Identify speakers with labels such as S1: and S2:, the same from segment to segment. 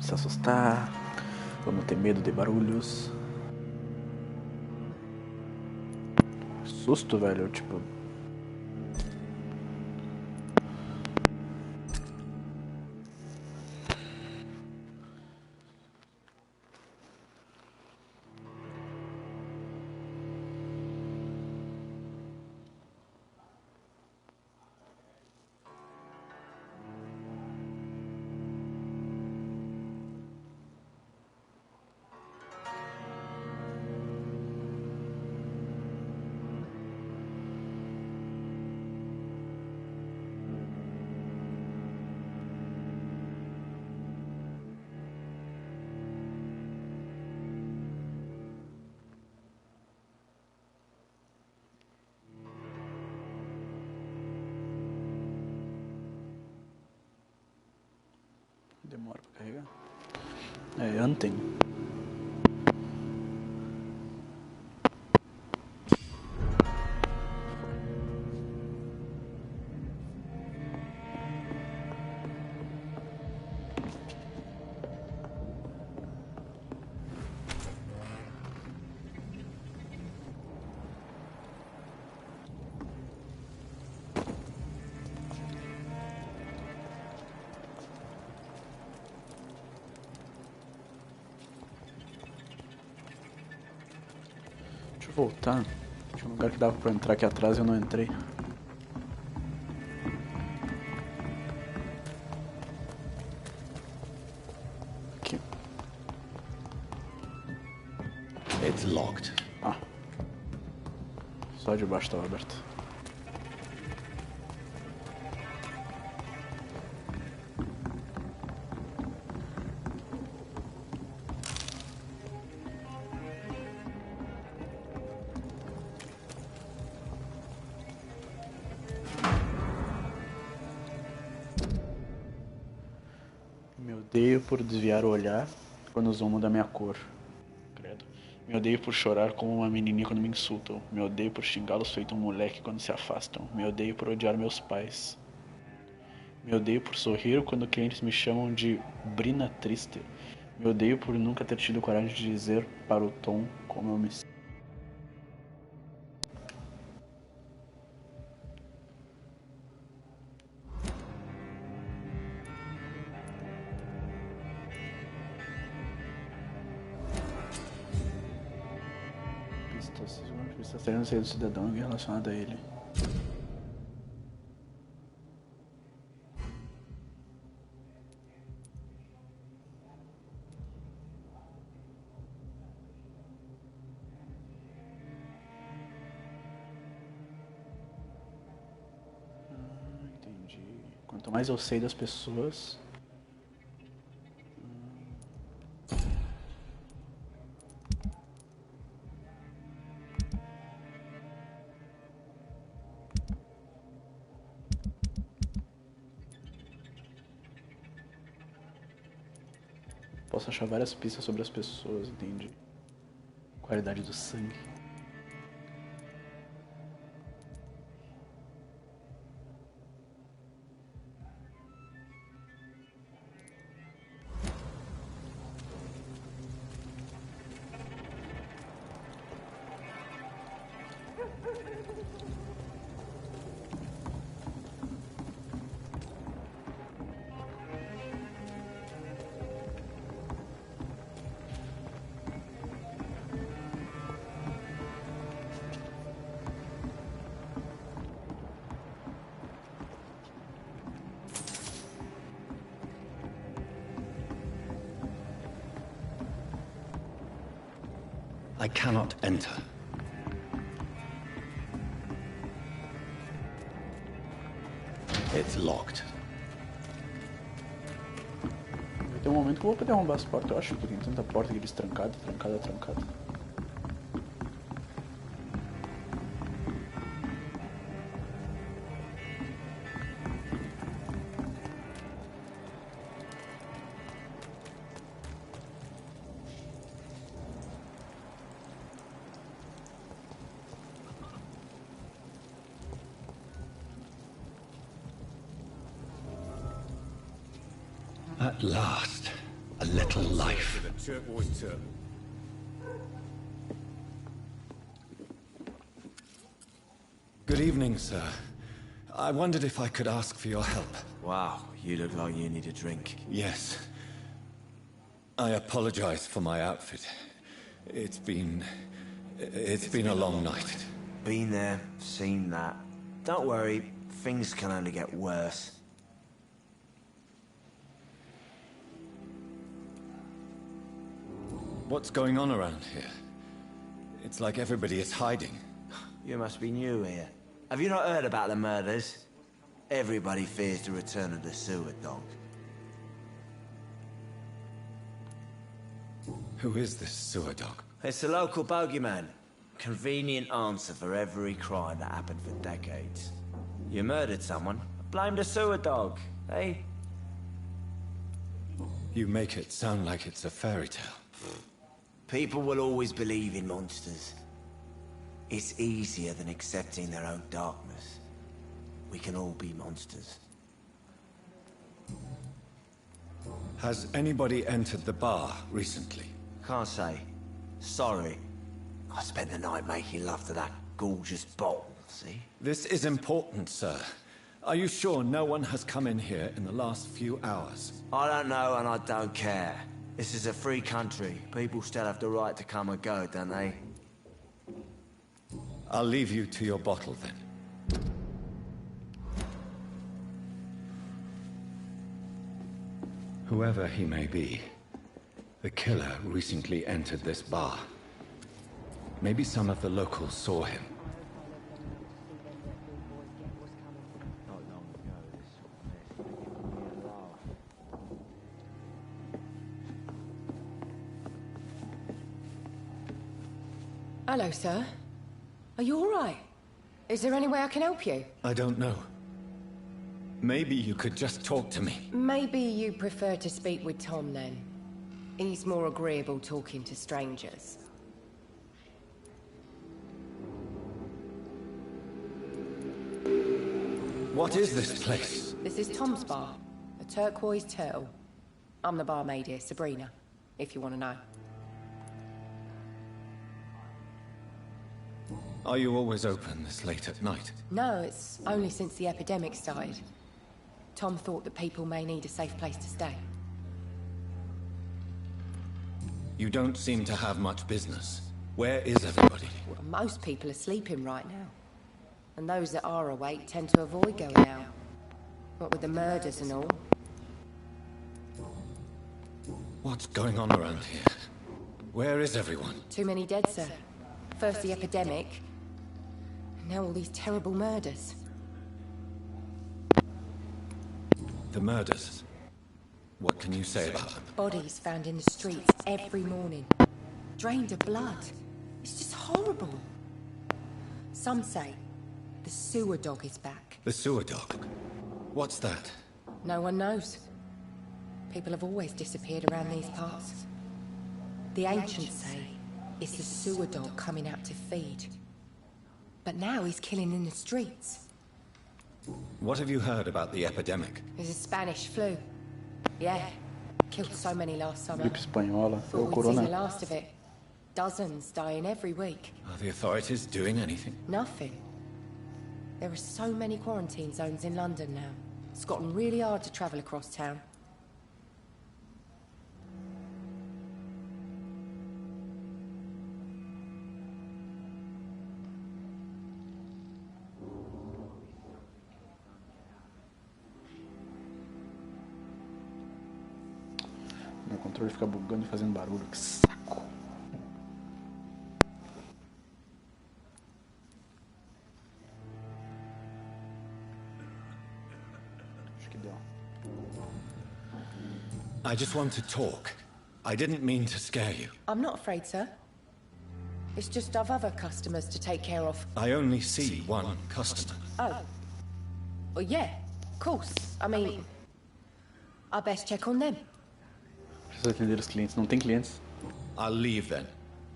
S1: se assustar, vamos ter medo de barulhos. Susto, velho, tipo... Demora pra carregar. É, ontem. Deixa eu voltar. Tinha um lugar que dava pra entrar aqui atrás e eu não entrei. Aqui.
S2: It's locked.
S1: Ah. Só de baixo estava aberto. Me odeio por desviar o olhar quando os muda minha cor. Credo. Me odeio por chorar como uma menininha quando me insultam. Me odeio por xingá-los feito um moleque quando se afastam. Me odeio por odiar meus pais. Me odeio por sorrir quando clientes me chamam de Brina Triste. Me odeio por nunca ter tido coragem de dizer para o Tom como eu me sinto. Pistas. Pistas terem saído do cidadão alguém relacionado a ele. Entendi. Quanto mais eu sei das pessoas... Posso achar várias pistas sobre as pessoas, entendi. Qualidade do sangue.
S2: I cannot enter. It's locked.
S1: Vai ter um momento que eu vou poder arrombar as portas. Eu acho que tem tanta porta que eles trancada, trancada, trancada.
S2: At last, a little life. Good evening, sir. I wondered if I could ask for your help.
S3: Wow, you look like you need a drink.
S2: Yes. I apologize for my outfit. It's been a long night.
S3: Been there, seen that. Don't worry, things can only get worse.
S2: What's going on around here? It's like everybody is hiding.
S3: You must be new here. Have you not heard about the murders? Everybody fears the return of the sewer dog.
S2: Who is this sewer dog?
S3: It's the local bogeyman. Convenient answer for every crime that happened for decades. You murdered someone, blame the sewer dog, eh?
S2: You make it sound like it's a fairy tale.
S3: People will always believe in monsters. It's easier than accepting their own darkness. We can all be monsters.
S2: Has anybody entered the bar recently?
S3: Can't say. Sorry. I spent the night making love to that gorgeous bottle, see?
S2: This is important, sir. Are you sure no one has come in here in the last few hours?
S3: I don't know and I don't care. This is a free country. People still have the right to come and go, don't they?
S2: I'll leave you to your bottle then. Whoever he may be, the killer recently entered this bar. Maybe some of the locals saw him.
S4: Hello, sir. Are you all right? Is there any way I can help you?
S2: I don't know. Maybe you could just talk to me.
S4: Maybe you prefer to speak with Tom, then. He's more agreeable talking to strangers.
S2: What is this place?
S4: This is Tom's bar, a turquoise turtle. I'm the barmaid here, Sabrina, if you want to know.
S2: Are you always open this late at night?
S4: No, it's only since the epidemic started. Tom thought that people may need a safe place to stay.
S2: You don't seem to have much business. Where is everybody?
S4: Well, most people are sleeping right now. And those that are awake tend to avoid going out. What with the murders and all.
S2: What's going on around here? Where is everyone?
S4: Too many dead, sir. First the epidemic, now all these terrible murders.
S2: The murders. What can you say about them?
S4: Bodies found in the streets every morning. Drained of blood. It's just horrible. Some say the sewer dog is back.
S2: The sewer dog? What's that?
S4: No one knows. People have always disappeared around these parts. The ancients say it's the sewer dog coming out to feed. But now he's killing in the streets.
S2: What have you heard about the epidemic?
S4: There's a Spanish flu. Yeah. Killed so many last summer.
S1: Gripe espanhola. É o
S4: Thought we'd seen the
S1: corona.
S4: last of it. Dozens dying every week.
S2: Are the authorities doing anything?
S4: Nothing. There are so many quarantine zones in London now. It's gotten really hard to travel across town.
S1: Meu controle fica bugando e fazendo barulho. Que saco. Acho que deu.
S2: I just want to talk. I didn't mean to scare you.
S4: I'm not afraid, sir. It's just I've other customers to take care of.
S2: I only see one customer.
S4: Oh. Well, yeah, of course. I mean, I best check on them.
S1: Precisa atender os clientes. Não tem clientes?
S2: I'll leave then.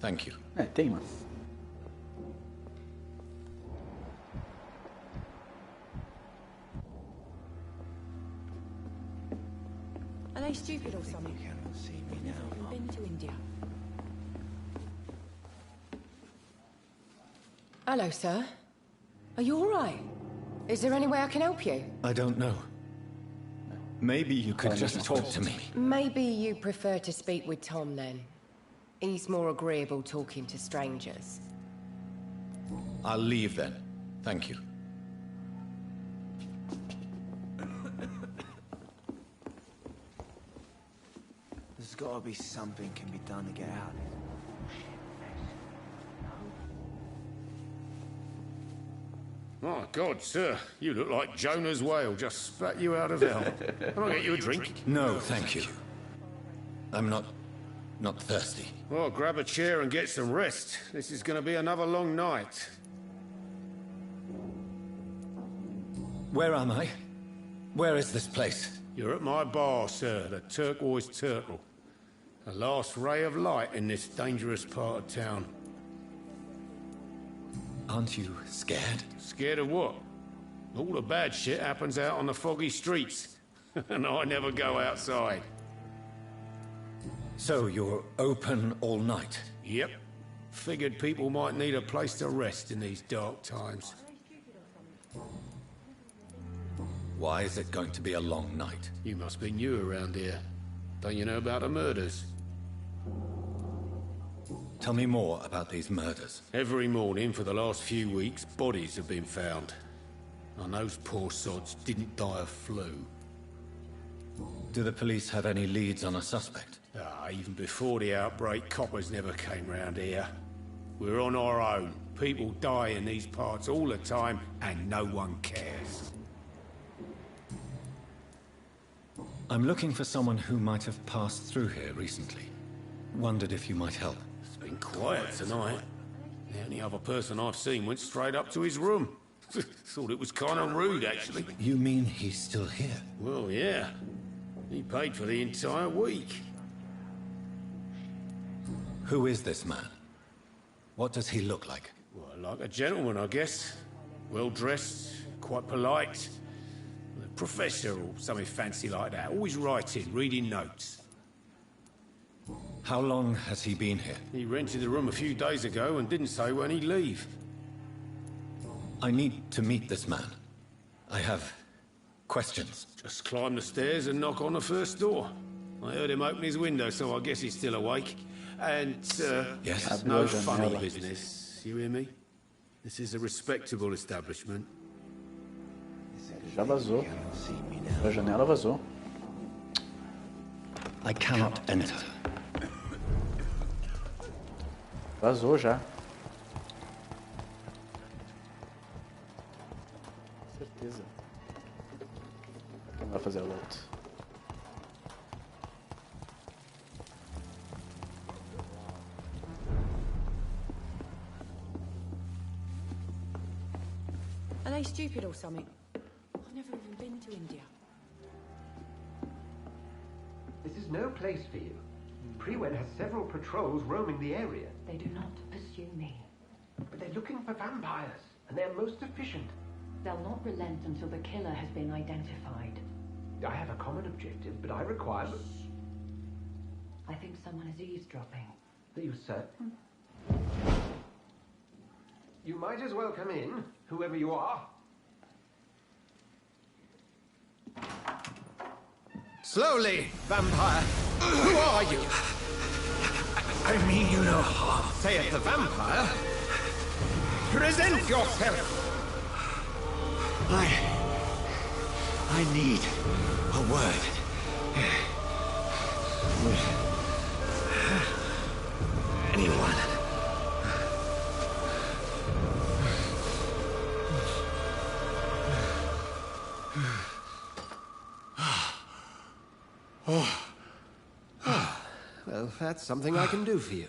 S2: Thank you.
S1: É, tem, mas...
S5: Are they
S4: they stupid or something?
S3: You cannot see me
S4: I've never
S3: now.
S4: even been to India. Hello, sir. Are you all right? Is there any way I can help you?
S2: I don't know. Maybe you could just talk to me.
S4: Maybe you prefer to speak with Tom, then. He's more agreeable talking to strangers.
S2: I'll leave then. Thank you.
S3: There's gotta be something can be done to get out of here.
S5: My God, sir, you look like Jonah's whale just spat you out of hell. Can I get you a drink?
S2: No, thank you. I'm not thirsty.
S5: Well, grab a chair and get some rest. This is going to be another long night.
S2: Where am I? Where is this place?
S5: You're at my bar, sir, the Turquoise Turtle. The last ray of light in this dangerous part of town.
S2: Aren't you scared?
S5: Scared of what? All the bad shit happens out on the foggy streets. And I never go outside.
S2: So you're open all night?
S5: Yep. Figured people might need a place to rest in these dark times.
S2: Why is it going to be a long night?
S5: You must be new around here. Don't you know about the murders?
S2: Tell me more about these murders.
S5: Every morning for the last few weeks, bodies have been found. And those poor sods didn't die of flu.
S2: Do the police have any leads on a suspect?
S5: Even before the outbreak, coppers never came round here. We're on our own. People die in these parts all the time, and no one cares.
S2: I'm looking for someone who might have passed through here recently. Wondered if you might help.
S5: It's been quiet tonight. The only other person I've seen went straight up to his room. Thought it was kind of rude, actually.
S2: You mean he's still here?
S5: Well, yeah. He paid for the entire week.
S2: Who is this man? What does he look like?
S5: Well, like a gentleman, I guess. Well-dressed, quite polite. A professor or something fancy like that. Always writing, reading notes.
S2: How long has he been here?
S5: He rented the room a few days ago and didn't say when he'd leave.
S2: I need to meet this man. I have questions.
S5: Just climb the stairs and knock on the first door. I heard him open his window, so I guess he's still awake. And,
S2: Yes?
S5: no funny business. You hear me? This is a respectable establishment.
S1: Já vazou. A janela vazou.
S2: I cannot enter.
S1: Vazou já. Certeza. Quem vai fazer a volta?
S4: Are they stupid or something? I've never even been to India.
S6: This is no place for you. Prewen has several patrols roaming the area.
S7: They do not pursue me.
S6: But they're looking for vampires, and they're most efficient.
S7: They'll not relent until the killer has been identified.
S6: I have a common objective, but I require...
S7: I think someone is eavesdropping.
S6: Are you certain? You might as well come in, whoever you are.
S3: Slowly, vampire! Who are you?
S2: I mean you no harm.
S3: Saith the vampire. Present yourself!
S2: I need a word. With anyone.
S3: Well, that's something I can do for you.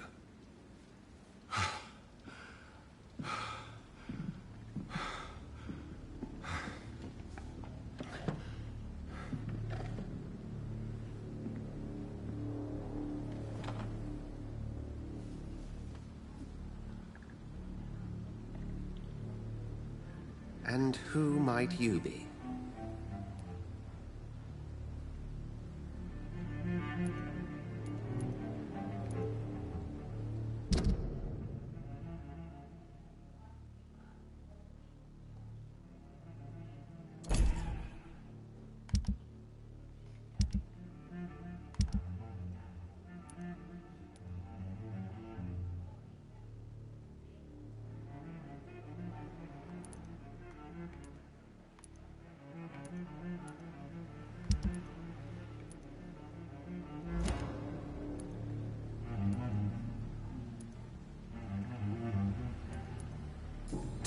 S3: And who might you be?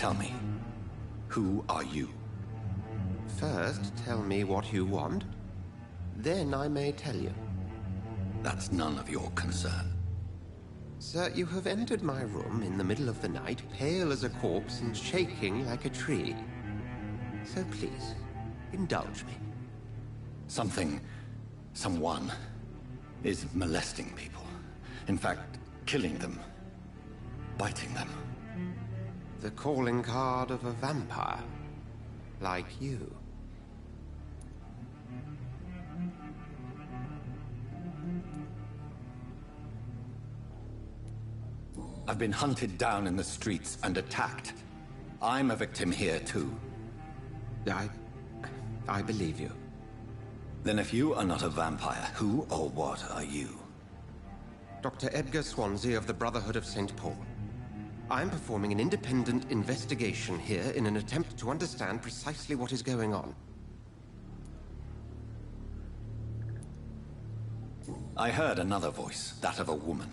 S2: Tell me, who are you?
S8: First, tell me what you want. Then I may tell you.
S2: That's none of your concern.
S8: Sir, you have entered my room in the middle of the night, pale as a corpse and shaking like a tree. So please, indulge me.
S2: Someone is molesting people. In fact, killing them. Biting them.
S8: The calling card of a vampire. Like you.
S2: I've been hunted down in the streets and attacked. I'm a victim here, too.
S8: I believe you.
S2: Then if you are not a vampire, who or what are you?
S8: Dr. Edgar Swansea of the Brotherhood of St. Paul. I'm performing an independent investigation here in an attempt to understand precisely what is going on.
S2: I heard another voice, that of a woman.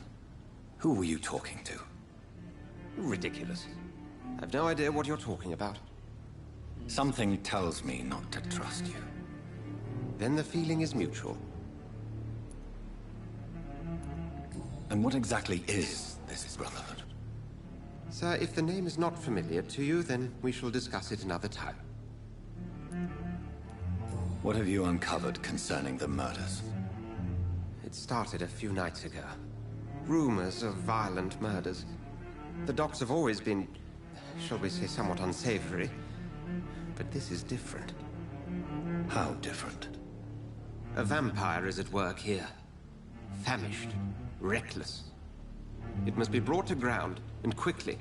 S2: Who were you talking to?
S8: Ridiculous. I've no idea what you're talking about.
S2: Something tells me not to trust you.
S8: Then the feeling is mutual.
S2: And what exactly is this Brotherhood?
S8: Sir, if the name is not familiar to you, then we shall discuss it another time.
S2: What have you uncovered concerning the murders?
S8: It started a few nights ago. Rumors of violent murders. The docs have always been, shall we say, somewhat unsavory. But this is different.
S2: How different?
S8: A vampire is at work here. Famished. Reckless. It must be brought to ground, and quickly.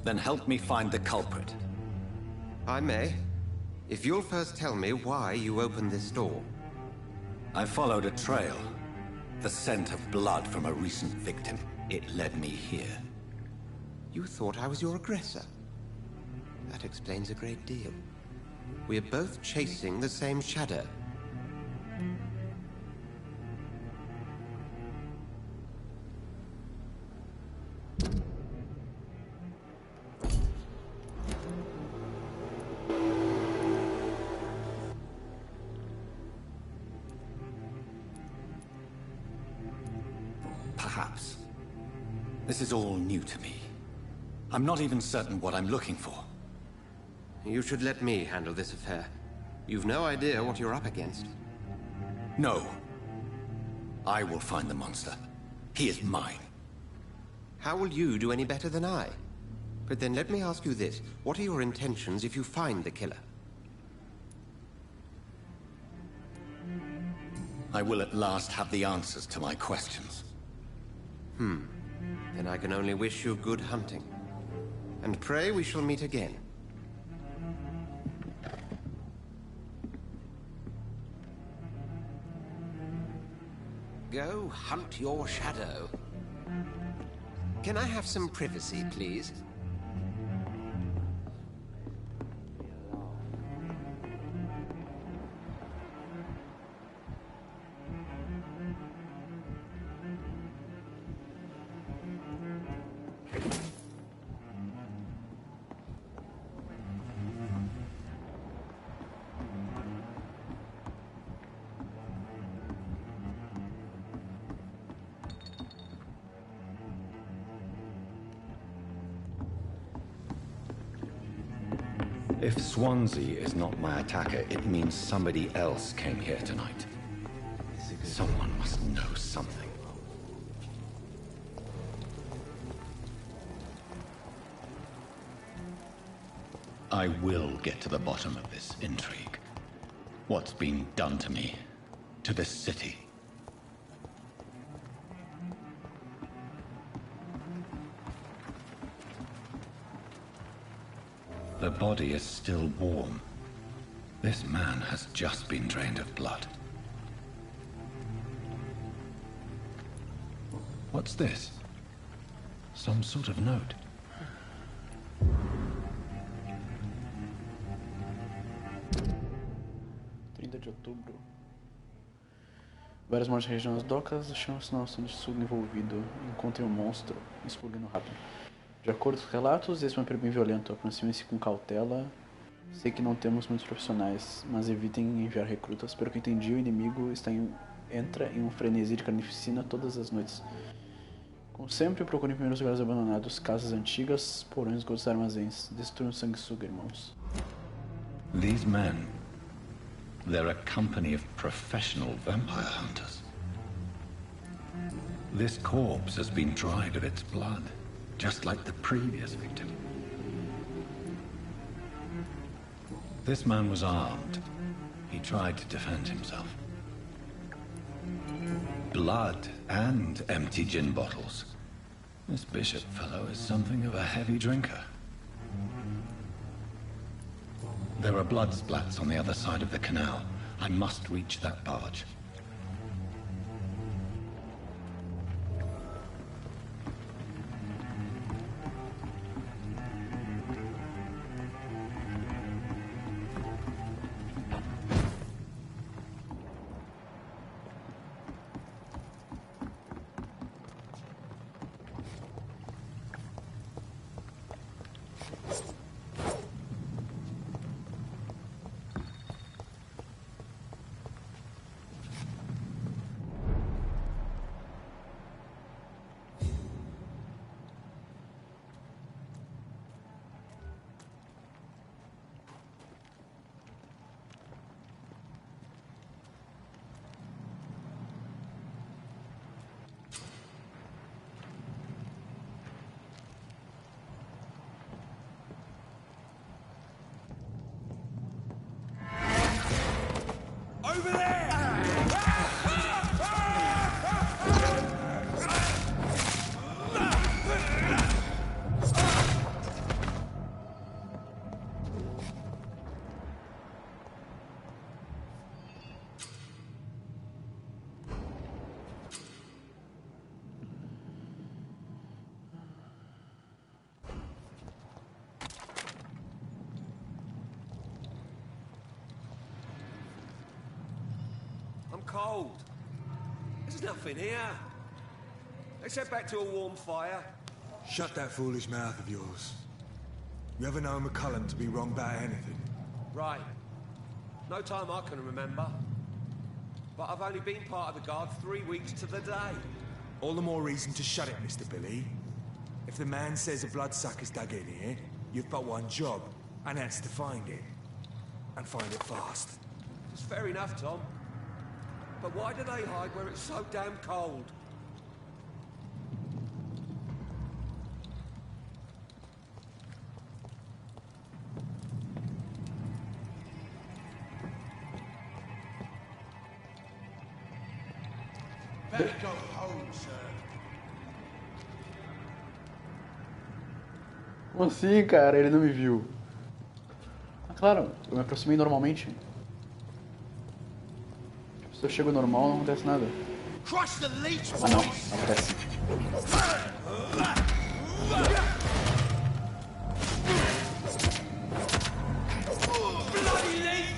S2: Then help me find the culprit.
S8: I may. If you'll first tell me why you opened this door.
S2: I followed a trail. The scent of blood from a recent victim. It led me here.
S8: You thought I was your aggressor. That explains a great deal. We're both chasing the same shadow.
S2: Perhaps. This is all new to me. I'm not even certain what I'm looking for.
S8: You should let me handle this affair. You've no idea what you're up against.
S2: No. I will find the monster. He is mine.
S8: How will you do any better than I? But then let me ask you this. What are your intentions if you find the killer?
S2: I will at last have the answers to my questions.
S8: Then I can only wish you good hunting. And pray we shall meet again. Go hunt your shadow. Can I have some privacy, please?
S2: If Swansea is not my attacker, it means somebody else came here tonight. Someone must know something. I will get to the bottom of this intrigue. What's been done to me, to this city. The body is still warm. This man has just been drained of blood. What's this? Some sort of note.
S1: 30 de outubro. Várias mortes na região das docas, achamos não sendo sugo envolvido. Encontrem um monstro, explodindo rápido. De acordo com os relatos, esse vampiro é bem violento. Aproximem-se com cautela. Sei que não temos muitos profissionais, mas evitem enviar recrutas. Pelo que entendi, o inimigo entra em um frenesi de carnificina todas as noites. Como sempre, procurem primeiros lugares abandonados, casas antigas, porões, esgotos e armazéns. Destruam o sanguessuga, irmãos.
S2: These men, they're a company of professional vampire hunters. This corpse has been dried of its blood, just like the previous victim. This man was armed. He tried to defend himself. Blood and empty gin bottles. This bishop fellow is something of a heavy drinker. There are blood splats on the other side of the canal. I must reach that barge.
S5: Over there! I'm cold. There's nothing here. Let's head back to a warm fire.
S9: Shut that foolish mouth of yours. You ever know McCullum to be wrong about anything?
S5: Right. No time I can remember. But I've only been part of the guard 3 weeks to the day.
S9: All the more reason to shut it, Mr. Billy. If the man says a bloodsucker's dug in here, you've but one job, and that's to find it. And find it fast.
S5: It's fair enough, Tom. But why do they hide where it's so damn cold?
S9: Better go home, sir.
S1: Como assim, cara? Ele não me viu. Ah, claro, eu me aproximei normalmente. Se eu chego normal, não acontece nada. Ah, não. Acontece.
S5: Bloody leech!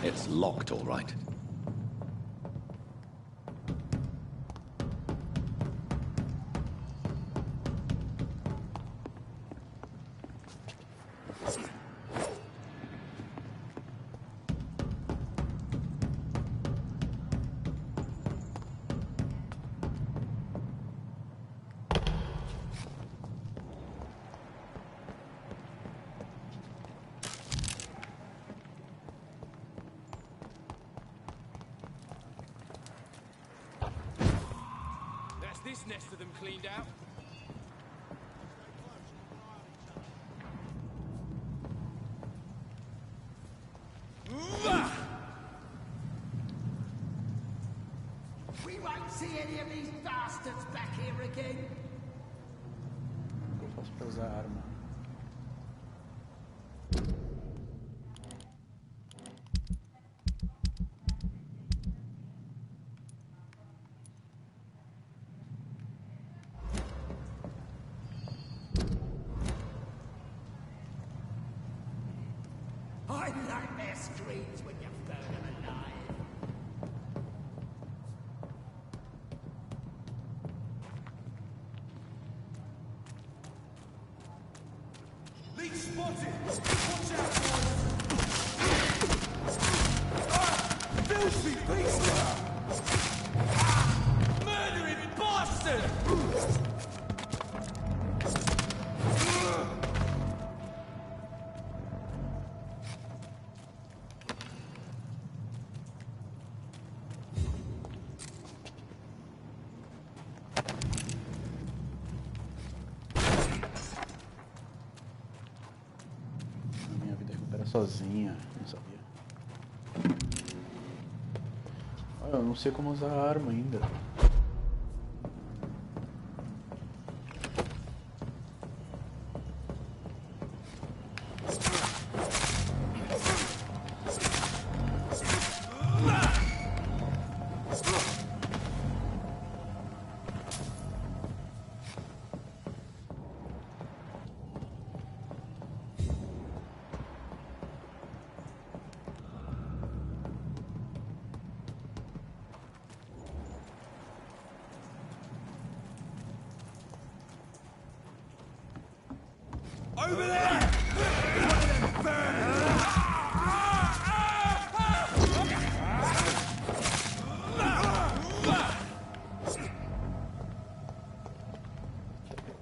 S2: It's locked, all right.
S9: this nest of them cleaned out.
S3: We won't see any of these bastards back here again.
S1: O que eu faço pra usar a arma?
S3: I like their screams when you burn them alive.
S9: Leech spotted! Watch out, boys! Filthy beast! Murdering bastard!
S1: A minha vida recupera sozinha, não sabia. Ah, eu não sei como usar a arma ainda.
S9: Over there!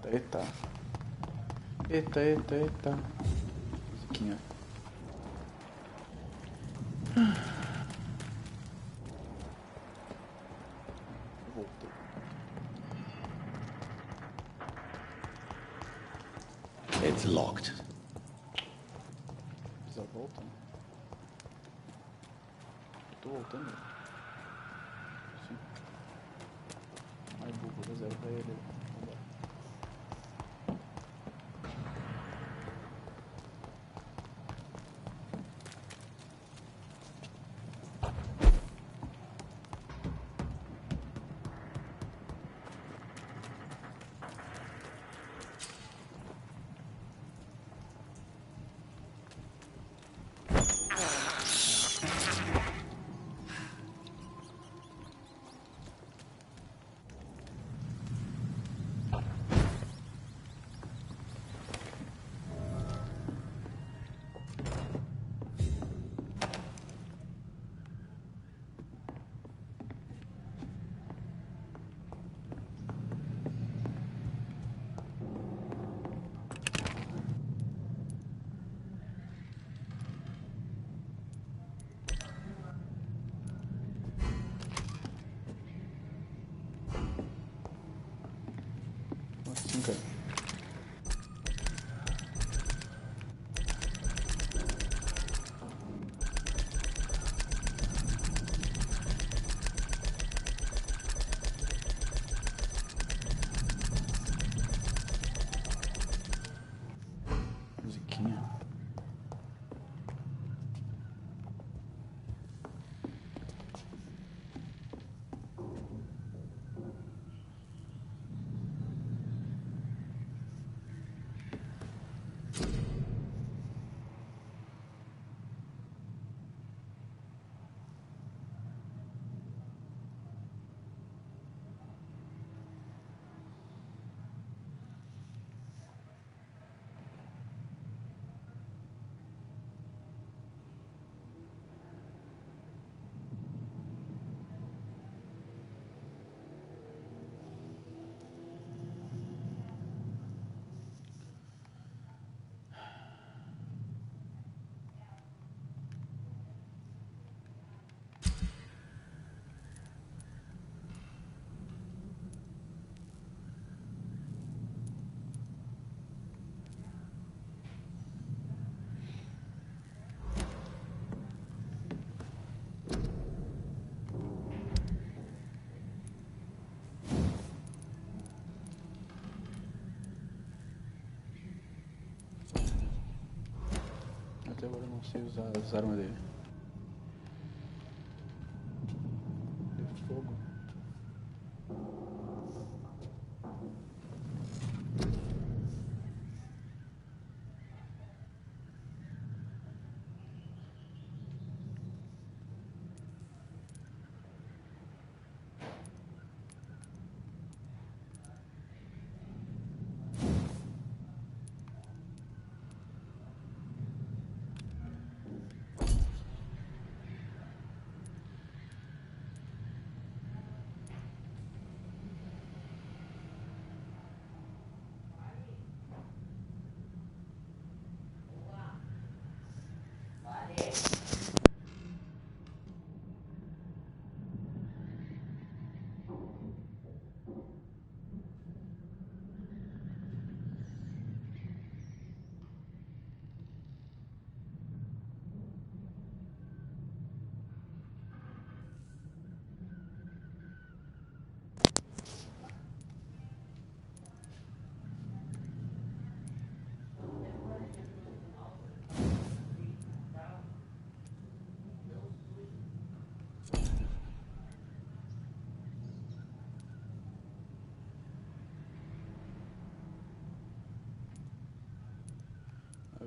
S1: Eita. Eita, eita, eita. Musiquinha. Voltei.
S2: It's locked.
S1: Precisa voltar. Tô voltando. Sim. Ai, burro, reserva ele. Vambora. até agora eu não sei usar as armas dele. De fogo.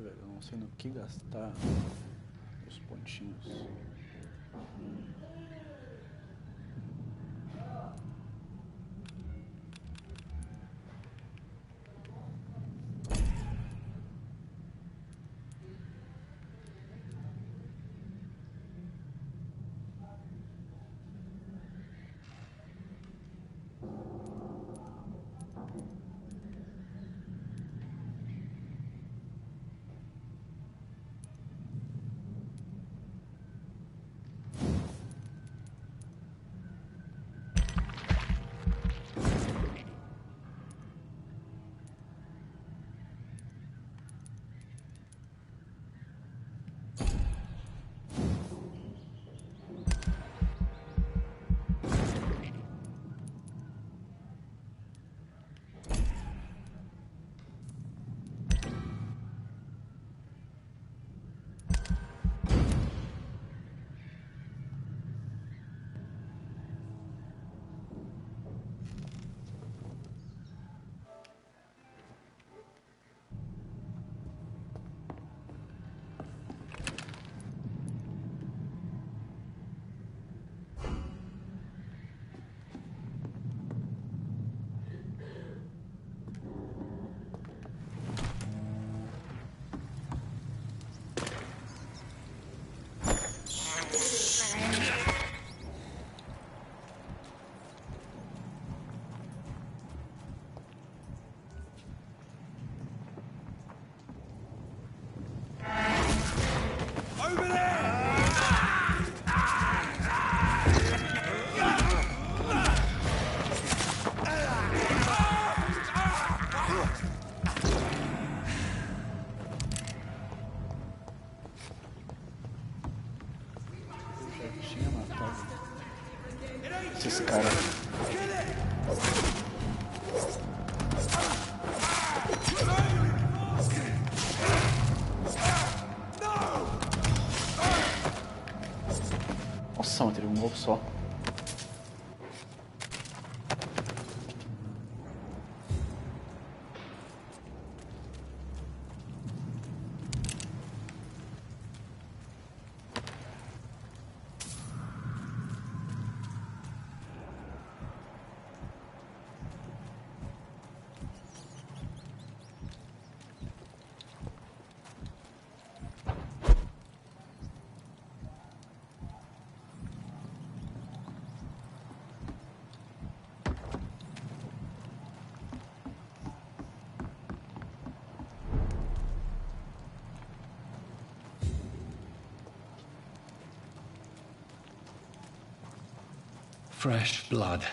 S1: Velho, eu não sei no que gastar os pontinhos. Tinha matado esses caras. Nossa, mano, teve um golpe só.
S2: Fresh blood.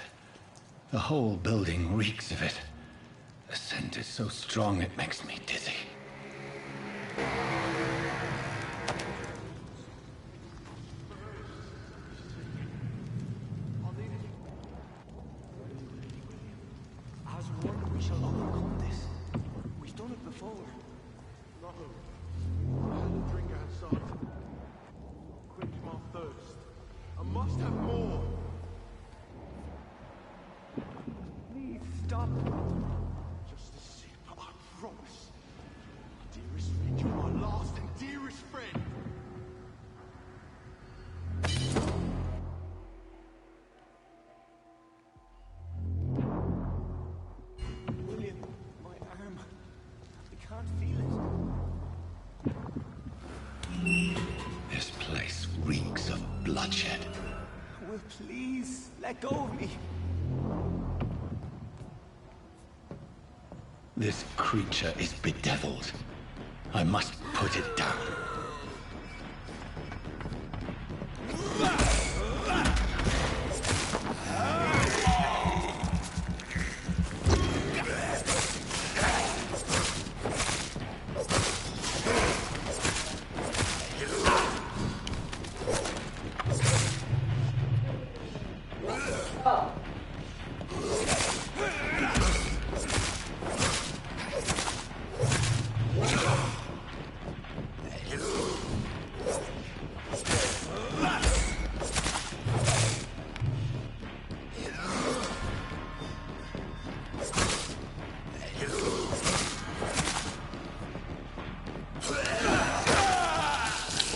S2: The whole building reeks of it. The scent is so strong it makes me dizzy.
S9: As one, we shall overcome this. We've done it before.
S6: Not a Drinker had
S9: must have more. Please stop. Just a sip, I promise. Dearest friend, you're my last and dearest friend. William, my arm. I can't feel it.
S2: This place reeks of bloodshed.
S9: Will, please, let go of me.
S2: This creature is bedeviled. I must put it down.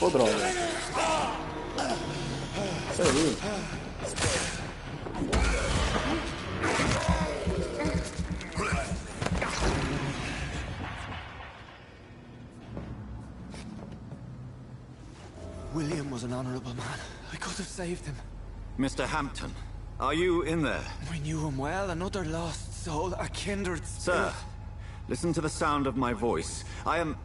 S1: Ô, droga. Peraí.
S9: William was an honorable man. I could have saved him.
S2: Mr. Hampton, are you in there?
S9: I knew him well, another lost soul, a kindred
S2: Sir, listen to the sound of my voice. I'm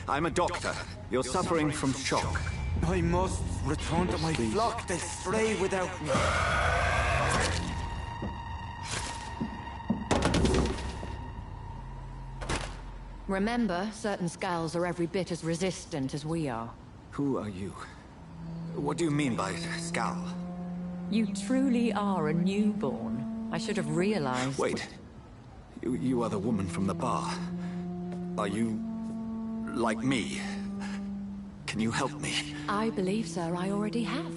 S2: a doctor. You're suffering from shock.
S9: I must return to my flock. They stray without me.
S7: Remember, certain skulls are every bit as resistant as we are.
S2: Who are you? What do you mean by Scal?
S7: You truly are a newborn. I should have realized.
S2: Wait. You are the woman from the bar. Are you like me? Can you help me?
S7: I believe, sir, I already have.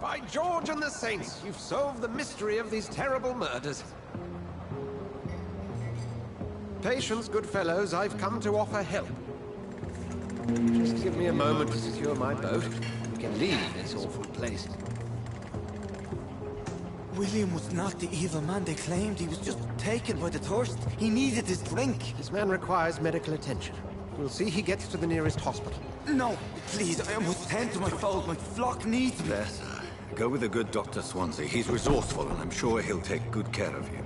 S10: By George and the Saints, you've solved the mystery of these terrible murders. Patience, good fellows, I've come to offer help. Just give me a moment to secure my boat. We can leave this awful place.
S9: William was not the evil man they claimed. He was just taken by the thirst. He needed his drink.
S10: This man requires medical attention. We'll see he gets to the nearest hospital.
S9: No, please, I must tend to my fold. My flock needs me.
S2: There, sir. Go with the good Dr. Swansea. He's resourceful, and I'm sure he'll take good care of you.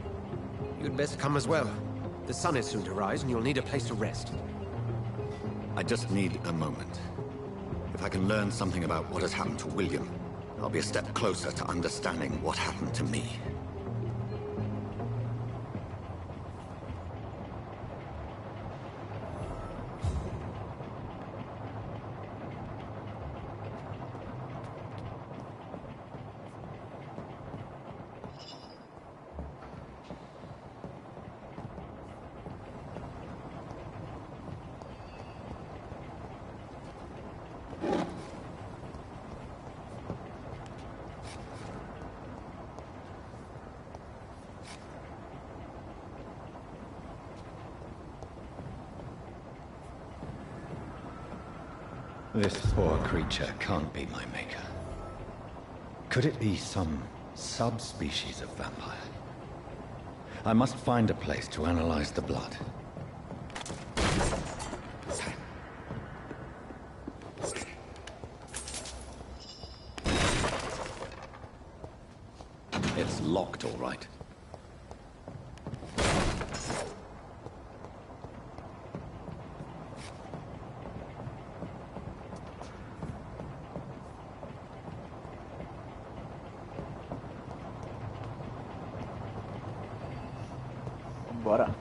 S10: You'd best come as well. The sun is soon to rise, and you'll need a place to rest.
S2: I just need a moment. If I can learn something about what has happened to William, I'll be a step closer to understanding what happened to me. This poor creature can't be my maker. Could it be some subspecies of vampire? I must find a place to analyze the blood. It's locked, all right.
S1: Bora.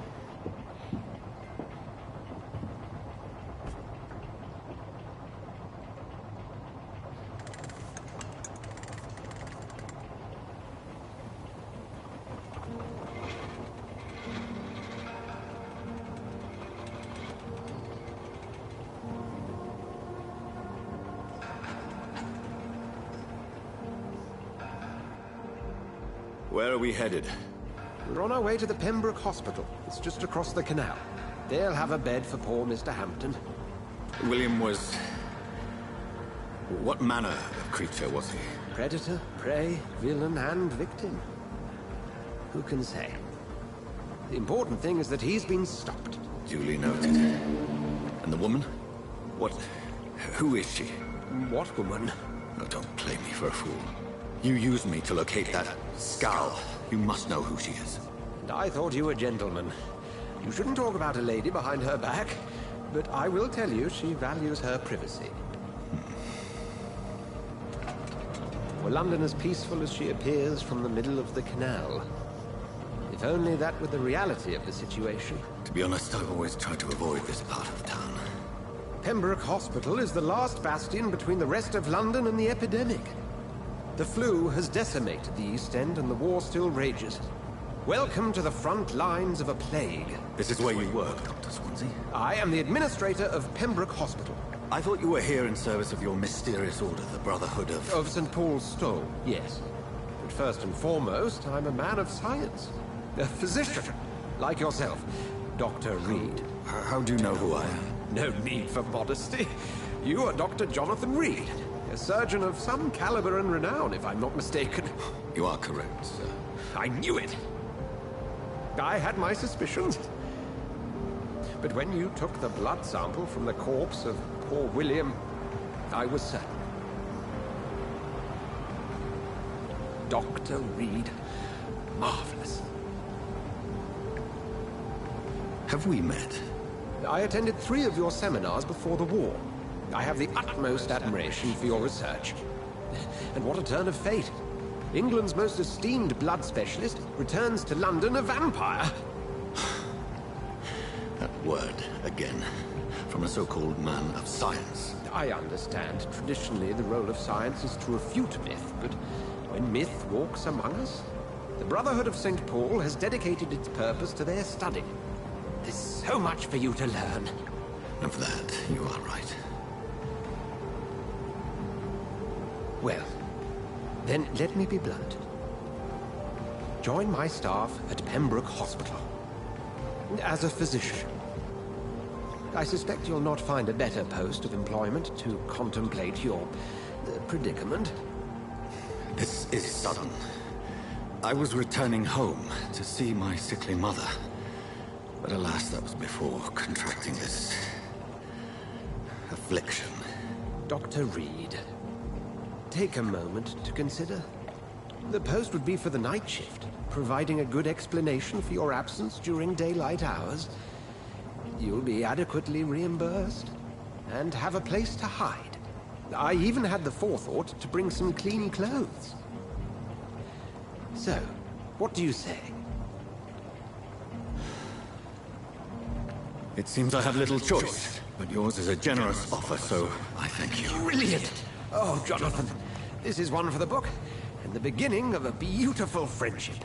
S2: Where are we headed?
S10: We're on our way to the Pembroke Hospital. It's just across the canal. They'll have a bed for poor Mr. Hampton.
S2: William was... What manner of creature was he?
S10: Predator, prey, villain, and victim. Who can say? The important thing is that he's been stopped.
S2: Duly noted. And the woman? What... who is she?
S10: What woman?
S2: Oh, don't play me for a fool. You used me to locate that skull. You must know who she is.
S10: And I thought you a gentleman. You shouldn't talk about a lady behind her back, but I will tell you she values her privacy. Were London as peaceful as she appears from the middle of the canal? If only that were the reality of the situation.
S2: To be honest, I've always tried to avoid this part of town.
S10: Pembroke Hospital is the last bastion between the rest of London and the epidemic. The flu has decimated the East End and the war still rages. Welcome to the front lines of a plague.
S2: This is where you work, Dr. Swansea?
S10: I am the administrator of Pembroke Hospital.
S2: I thought you were here in service of your mysterious order, the Brotherhood of...
S10: Of St. Paul's Stole, yes. But first and foremost, I'm a man of science. A physician, like yourself, Dr. Reed.
S2: How do you know who I am?
S10: No need for modesty. You are Dr. Jonathan Reed, a surgeon of some caliber and renown, if I'm not mistaken.
S2: You are correct, sir.
S10: I knew it! I had my suspicions. But when you took the blood sample from the corpse of poor William, I was certain. Dr. Reed. Marvelous.
S2: Have we met?
S10: I attended 3 of your seminars before the war. I have the utmost admiration for your research. And what a turn of fate. England's most esteemed blood specialist returns to London a vampire.
S2: That word, again, from a so-called man of science.
S10: I understand. Traditionally, the role of science is to refute myth, but when myth walks among us, the Brotherhood of St. Paul has dedicated its purpose to their study. There's so much for you to learn.
S2: Of that, you are right.
S10: Well, then let me be blunt. Join my staff at Pembroke Hospital. As a physician. I suspect you'll not find a better post of employment to contemplate your predicament.
S2: This is sudden. I was returning home to see my sickly mother. But alas, that was before contracting this... affliction.
S10: Dr. Reed, take a moment to consider. The post would be for the night shift, providing a good explanation for your absence during daylight hours. You'll be adequately reimbursed, and have a place to hide. I even had the forethought to bring some clean clothes. So, what do you say?
S2: It seems I have little choice, but yours is a generous offer, so I thank you.
S10: Brilliant! Oh, Jonathan, this is one for the book, and the beginning of a beautiful friendship.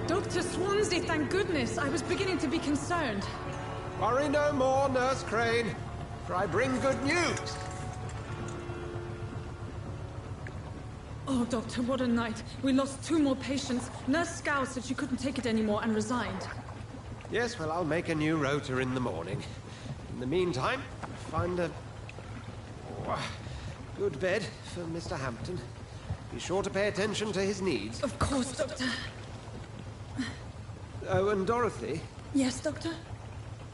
S11: Dr. Swansea, thank goodness. I was beginning to be concerned.
S10: Worry no more, Nurse Crane, for I bring good news.
S11: Oh, Doctor, what a night. We lost 2 more patients. Nurse Scow said she couldn't take it anymore and resigned.
S10: Yes, well, I'll make a new rota in the morning. In the meantime, find a... good bed for Mr. Hampton. Be sure to pay attention to his needs.
S11: Of course, Doctor.
S10: Oh, and Dorothy?
S11: Yes, Doctor?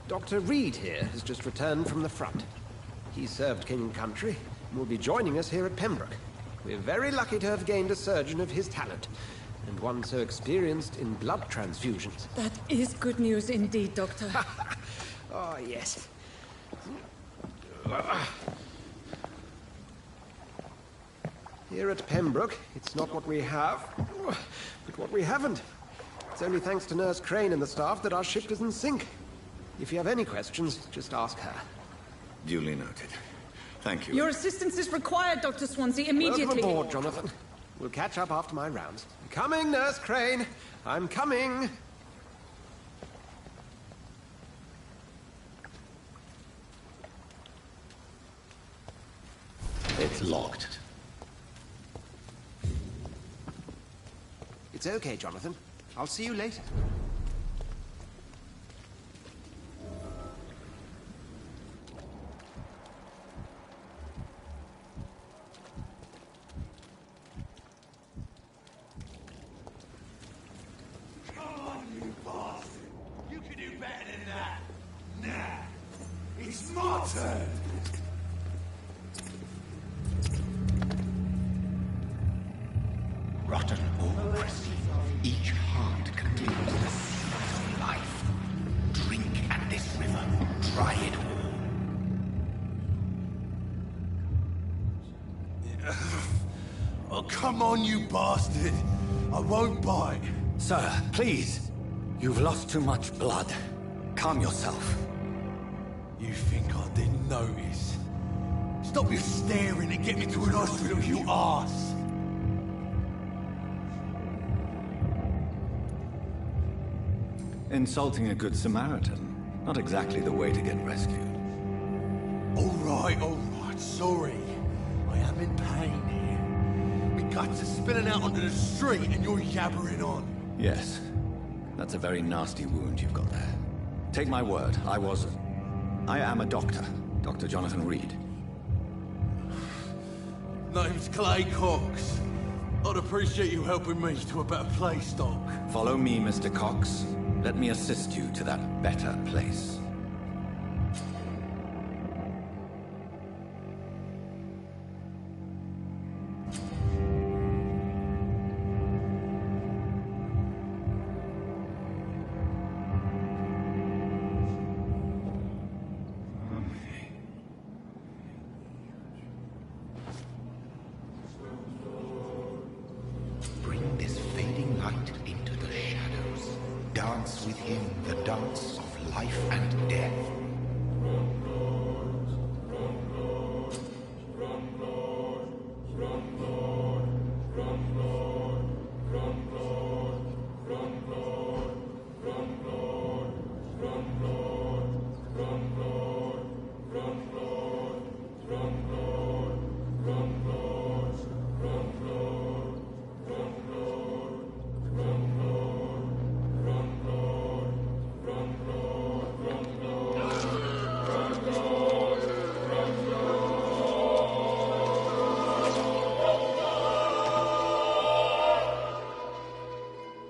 S10: Dr. Reed here has just returned from the front. He served King and Country and will be joining us here at Pembroke. We're very lucky to have gained a surgeon of his talent, and one so experienced in blood transfusions.
S11: That is good news indeed, Doctor.
S10: Oh, yes. Here at Pembroke, it's not what we have, but what we haven't. It's only thanks to Nurse Crane and the staff that our ship doesn't sink. If you have any questions, just ask her.
S2: Duly noted. Thank you.
S11: Your assistance is required, Dr. Swansea, immediately.
S10: Welcome aboard, Jonathan. We'll catch up after my rounds. I'm coming, Nurse Crane. I'm coming.
S2: It's locked.
S10: It's okay, Jonathan. I'll see you later.
S9: Come on, you bastard! You can do better than that! Nah! It's my turn!
S2: Rotten ocracy. Each heart contains the seeds of life. Drink at this river. Try it all.
S9: Oh, come on, you bastard! I won't bite!
S2: Sir, please. You've lost too much blood. Calm yourself.
S9: You think I didn't notice? Stop your staring and get me to an hospital, you arse!
S2: Insulting a good Samaritan. Not exactly the way to get rescued.
S9: All right, sorry. I am in pain here. My guts are spilling out onto the street and you're yabbering on.
S2: Yes. That's a very nasty wound you've got there. Take my word, I am a doctor. Dr. Jonathan Reed.
S9: Name's Clay Cox. I'd appreciate you helping me to a better place, Doc.
S2: Follow me, Mr. Cox. Let me assist you to that better place.
S12: Bring this fading light into the shadows. Dance with him the dance of life and death.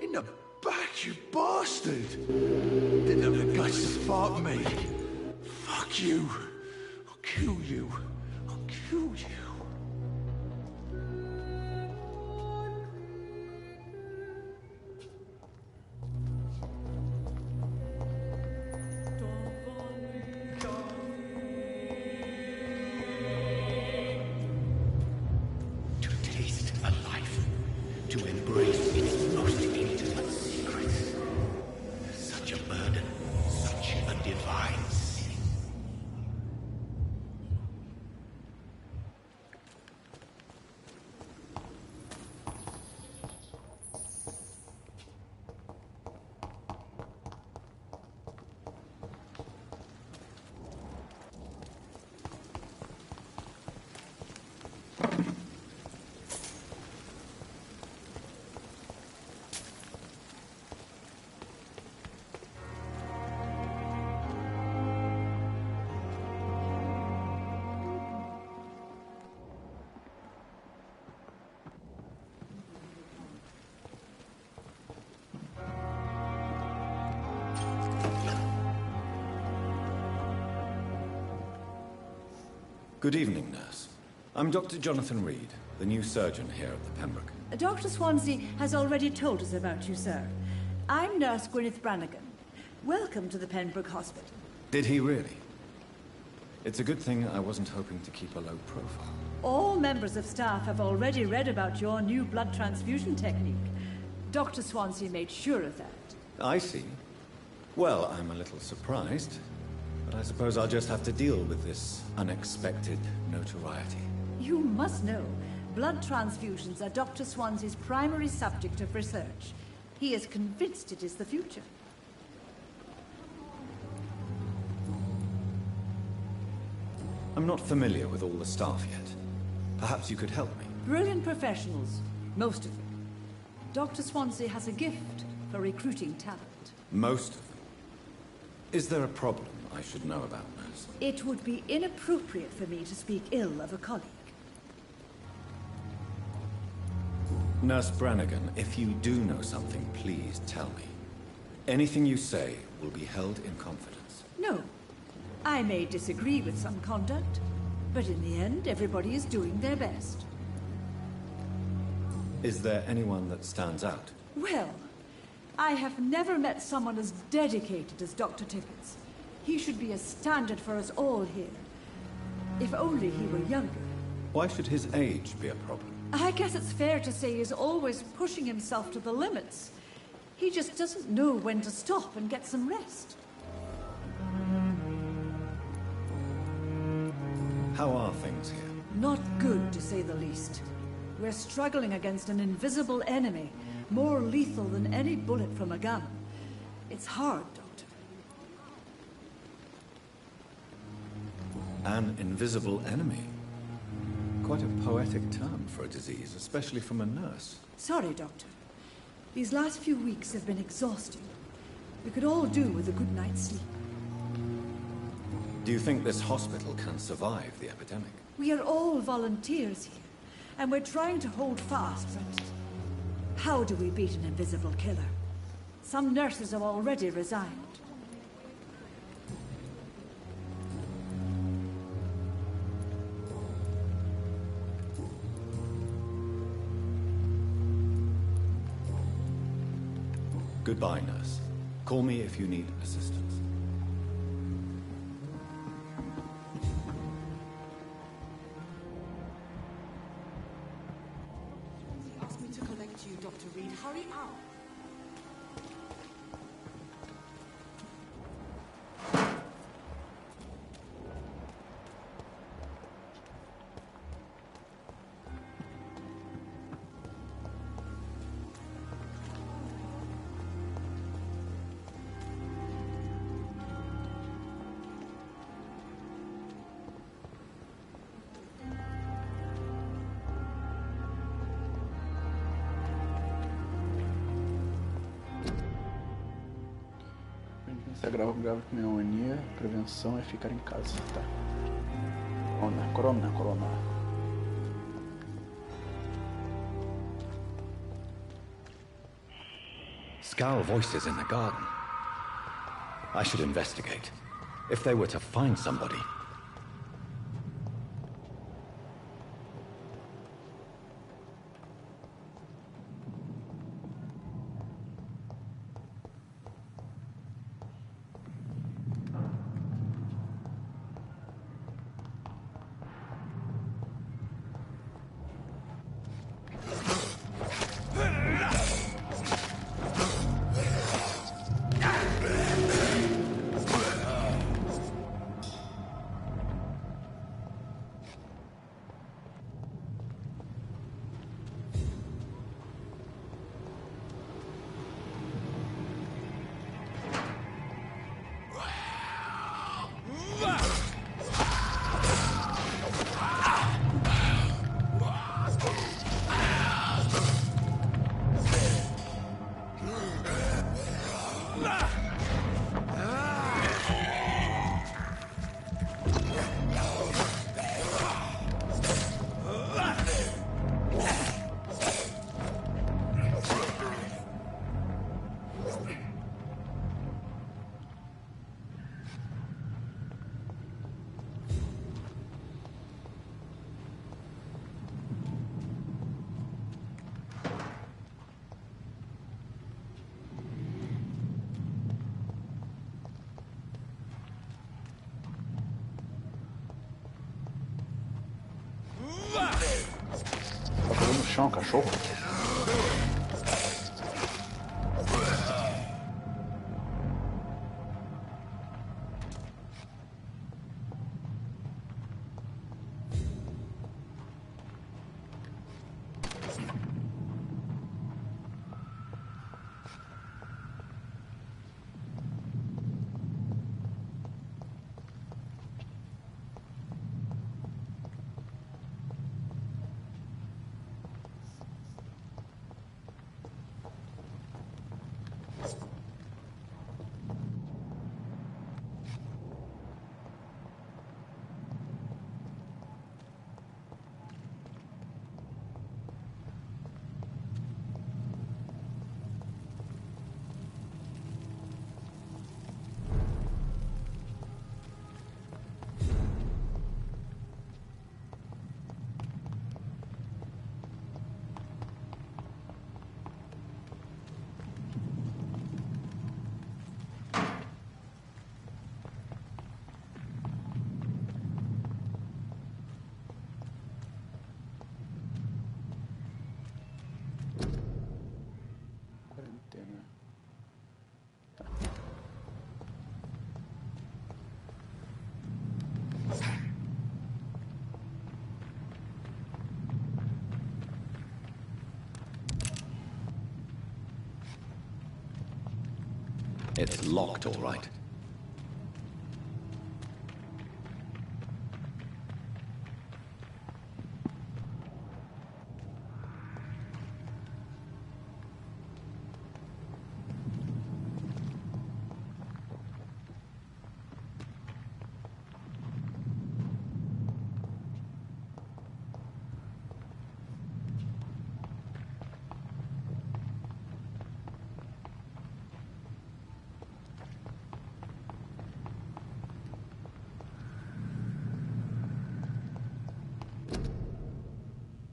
S9: In the back, you bastard! Didn't have the guts to fight me. Fuck you. I'll kill you. I'll kill you.
S12: To taste a life, to embrace its most intimate secrets. Such a burden, such a divine sin.
S2: Good evening, nurse. I'm Dr. Jonathan Reed, the new surgeon here at the Pembroke.
S13: Dr. Swansea has already told us about you, sir. I'm Nurse Gwyneth Brannigan. Welcome to the Pembroke Hospital.
S2: Did he really? It's a good thing I wasn't hoping to keep a low profile.
S13: All members of staff have already read about your new blood transfusion technique. Dr. Swansea made sure of that.
S2: I see. Well, I'm a little surprised, but I suppose I'll just have to deal with this unexpected notoriety.
S13: You must know, blood transfusions are Dr. Swansea's primary subject of research. He is convinced it is the future.
S2: I'm not familiar with all the staff yet. Perhaps you could help me.
S13: Brilliant professionals, most of them. Dr. Swansea has a gift for recruiting talent.
S2: Most of them? Is there a problem I should know about, Nurse?
S13: It would be inappropriate for me to speak ill of a colleague.
S2: Nurse Brannigan, if you do know something, please tell me. Anything you say will be held in confidence.
S13: No. I may disagree with some conduct, but in the end, everybody is doing their best.
S2: Is there anyone that stands out?
S13: Well, I have never met someone as dedicated as Dr. Tippett. He should be a standard for us all here. If only he were younger.
S2: Why should his age be a problem?
S13: I guess it's fair to say he's always pushing himself to the limits. He just doesn't know when to stop and get some rest.
S2: How are things here?
S13: Not good, to say the least. We're struggling against an invisible enemy, more lethal than any bullet from a gun. It's hard, Doctor.
S2: An invisible enemy? Quite a poetic term for a disease, especially from a nurse.
S13: Sorry, Doctor. These last few weeks have been exhausting. We could all do with a good night's sleep.
S2: Do you think this hospital can survive the epidemic?
S13: We are all volunteers here, and we're trying to hold fast, but how do we beat an invisible killer? Some nurses have already resigned.
S2: Goodbye, nurse. Call me if you need assistance.
S14: He asked me to collect you, Dr. Reed. Hurry up.
S1: Se grave pneumonia, prevenção é ficar em casa, tá? Corona.
S2: Scowl voices in the garden. I should investigate. If they were to find somebody.
S1: um cachorro? Quarentena. Tá.
S2: It's locked, all right.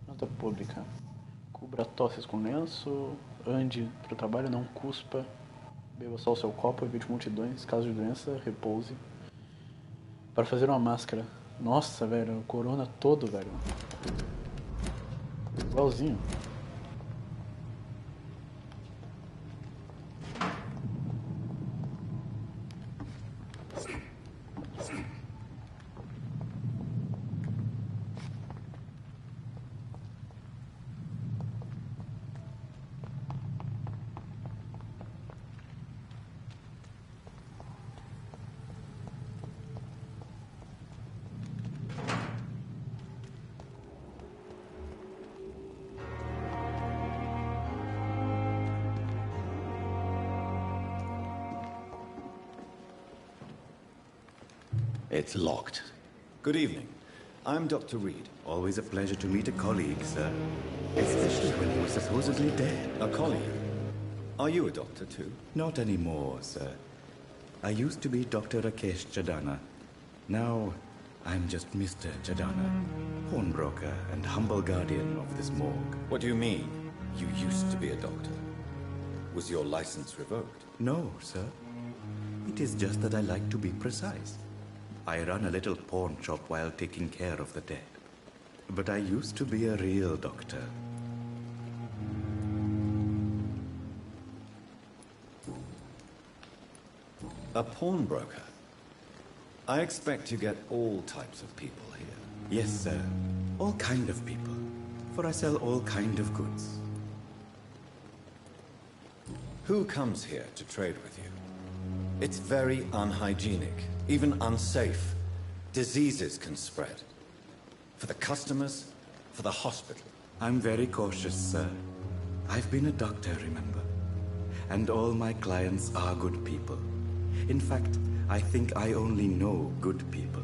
S1: Nota pública. Cubra tosses com lenço, ande para o trabalho, não cuspa, beba só o seu copo, evite multidões, caso de doença, repouse. Para fazer uma máscara. Nossa, velho, o corona todo, velho. Igualzinho.
S2: It's locked. Good evening. I'm Dr. Reed.
S15: Always a pleasure to meet a colleague, sir. Especially when he was supposedly dead.
S2: A colleague? Are you a doctor too?
S15: Not anymore, sir. I used to be Dr. Rakesh Chadana. Now, I'm just Mr. Chadana, pawnbroker and humble guardian of this morgue.
S2: What do you mean, you used to be a doctor? Was your license revoked?
S15: No, sir. It is just that I like to be precise. I run a little pawn shop while taking care of the dead. But I used to be a real doctor.
S2: A pawnbroker? I expect you get all types of people here.
S15: Yes, sir. All kind of people. For I sell all kind of goods.
S2: Who comes here to trade with you? It's very unhygienic, even unsafe. Diseases can spread. For the customers, for the hospital.
S15: I'm very cautious, sir. I've been a doctor, remember? And all my clients are good people. In fact, I think I only know good people.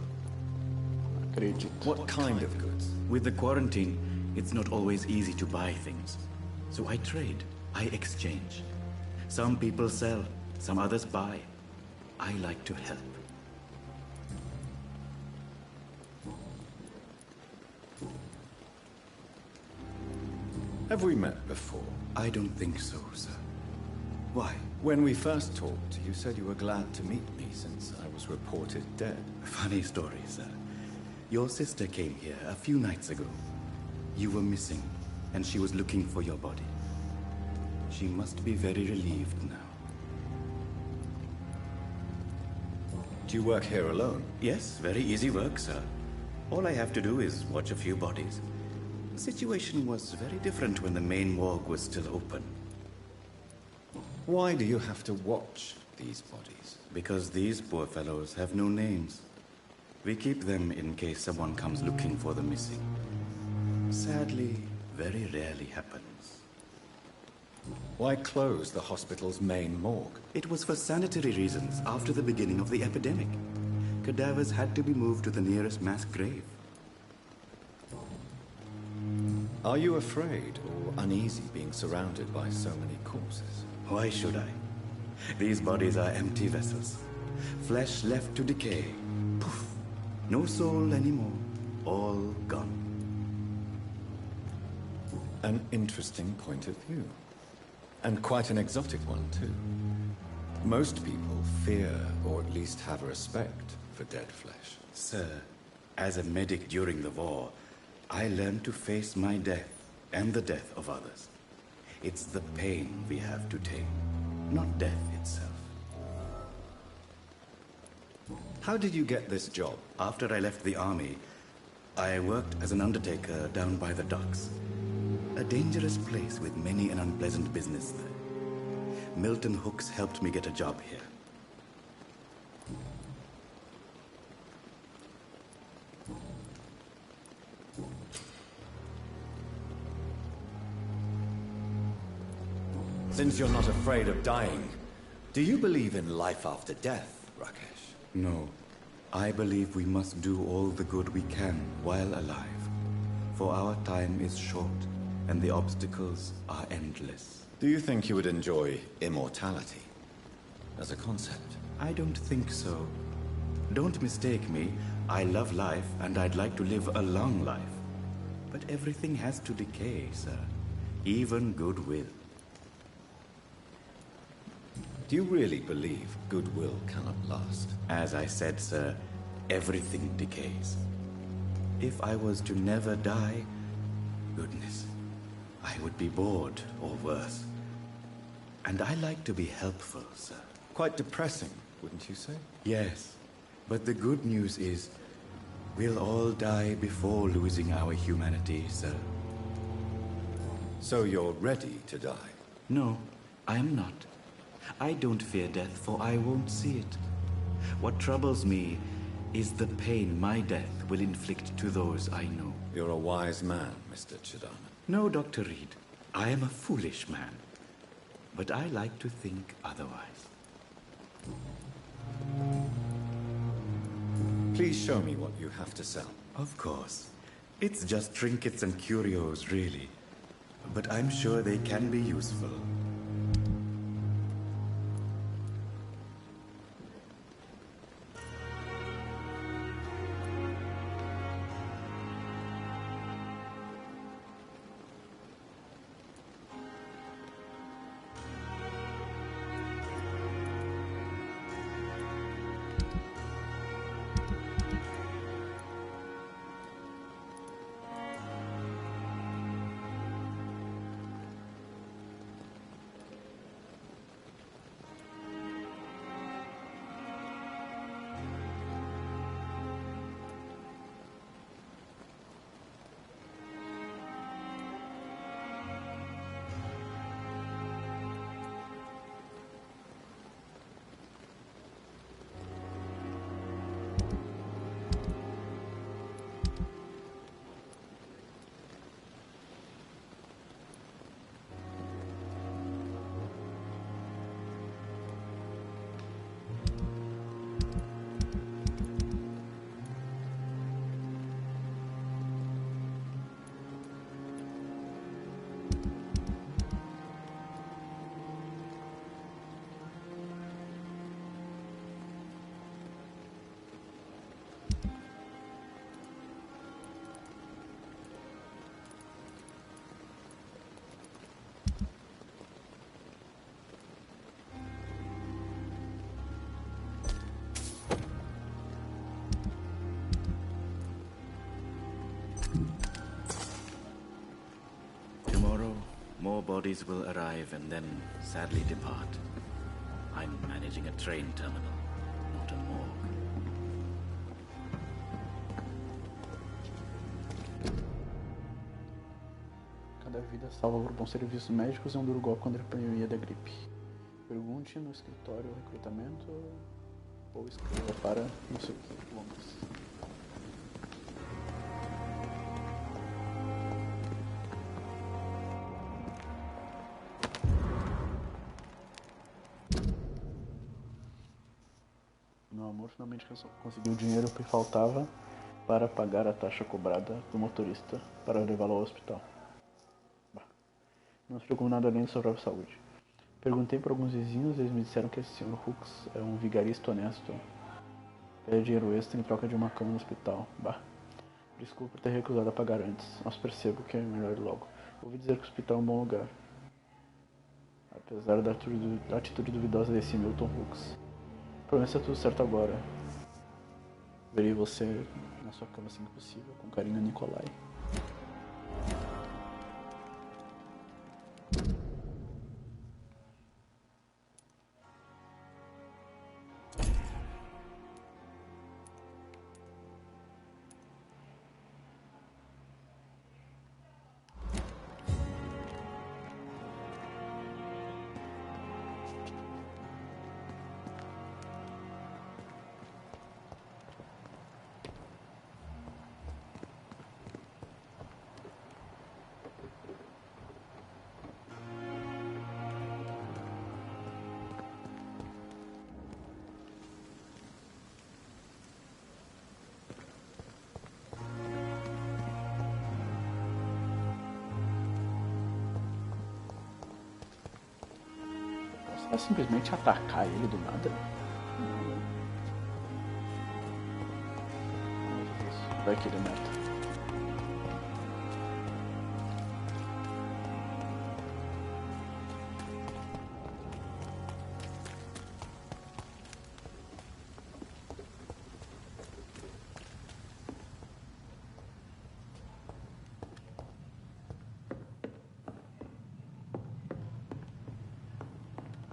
S2: What kind of goods?
S15: With the quarantine, it's not always easy to buy things. So I trade, I exchange. Some people sell, some others buy. I like to help.
S2: Have we met before?
S15: I don't think so, sir. Why?
S2: When we first talked, you said you were glad to meet me since I was reported dead.
S15: Funny story, sir. Your sister came here a few nights ago. You were missing. and she was looking for your body. She must be very relieved now.
S2: Do you work here alone?
S15: Yes, very easy work, sir. All I have to do is watch a few bodies. The situation was very different when the main morgue was still open.
S2: Why do you have to watch these bodies?
S15: Because these poor fellows have no names. We keep them in case someone comes looking for the missing. Sadly, very rarely happens.
S2: Why close the hospital's main morgue?
S15: It was for sanitary reasons after the beginning of the epidemic. Cadavers had to be moved to the nearest mass grave.
S2: Are you afraid or uneasy being surrounded by so many corpses?
S15: Why should I? These bodies are empty vessels. Flesh left to decay. Poof. No soul anymore. All gone.
S2: An interesting point of view. And quite an exotic one, too. Most people fear, or at least have a respect, for dead flesh.
S15: Sir, as a medic during the war, I learned to face my death and the death of others. It's the pain we have to take, not death itself.
S2: How did you get this job?
S15: After I left the army, I worked as an undertaker down by the docks. A dangerous place with many an unpleasant business there. Milton Hooks helped me get a job here.
S2: Since you're not afraid of dying, do you believe in life after death, Rakesh?
S15: No. I believe we must do all the good we can while alive. For our time is short, and the obstacles are endless.
S2: Do you think you would enjoy immortality as a concept?
S15: I don't think so. Don't mistake me. I love life, and I'd like to live a long life. But everything has to decay, sir. Even goodwill.
S2: Do you really believe goodwill cannot last?
S15: As I said, sir, everything decays. If I was to never die, goodness, I would be bored or worse. And I like to be helpful, sir.
S2: Quite depressing, wouldn't you say?
S15: Yes, but the good news is, we'll all die before losing our humanity, sir.
S2: So you're ready to die?
S15: No, I am not. I don't fear death, for I won't see it. What troubles me is the pain my death will inflict to those I know.
S2: You're a wise man, Mr. Chidana.
S15: No, Dr. Reed. I am a foolish man. But I like to think otherwise.
S2: Please show me what you have to sell.
S15: Of course. It's just trinkets and curios, really. But I'm sure they can be useful. bodies will arrive and then sadly depart. I'm managing a train terminal, not a morgue.
S1: Cada vida salva por bons serviços médicos é um duro golpe contra a pandemia da gripe. Pergunte no escritório recrutamento ou escreva para não sei o que, Londres. Meu amor finalmente conseguiu o dinheiro que faltava para pagar a taxa cobrada do motorista para levá-lo ao hospital. Não se preocupe nada além de sua própria saúde. Perguntei para alguns vizinhos e eles me disseram que esse Sr. Hooks é um vigarista honesto. Pede dinheiro extra em troca de uma cama no hospital. Desculpe por ter recusado a pagar antes, mas percebo que é melhor ir logo. Ouvi dizer que o hospital é um bom lugar. Apesar da atitude duvidosa desse Milton Hooks. Prometo que tudo certo agora. Verei você na sua cama assim que possível. Com carinho, Nikolai. É simplesmente atacar ele do nada. Vai que ele mata.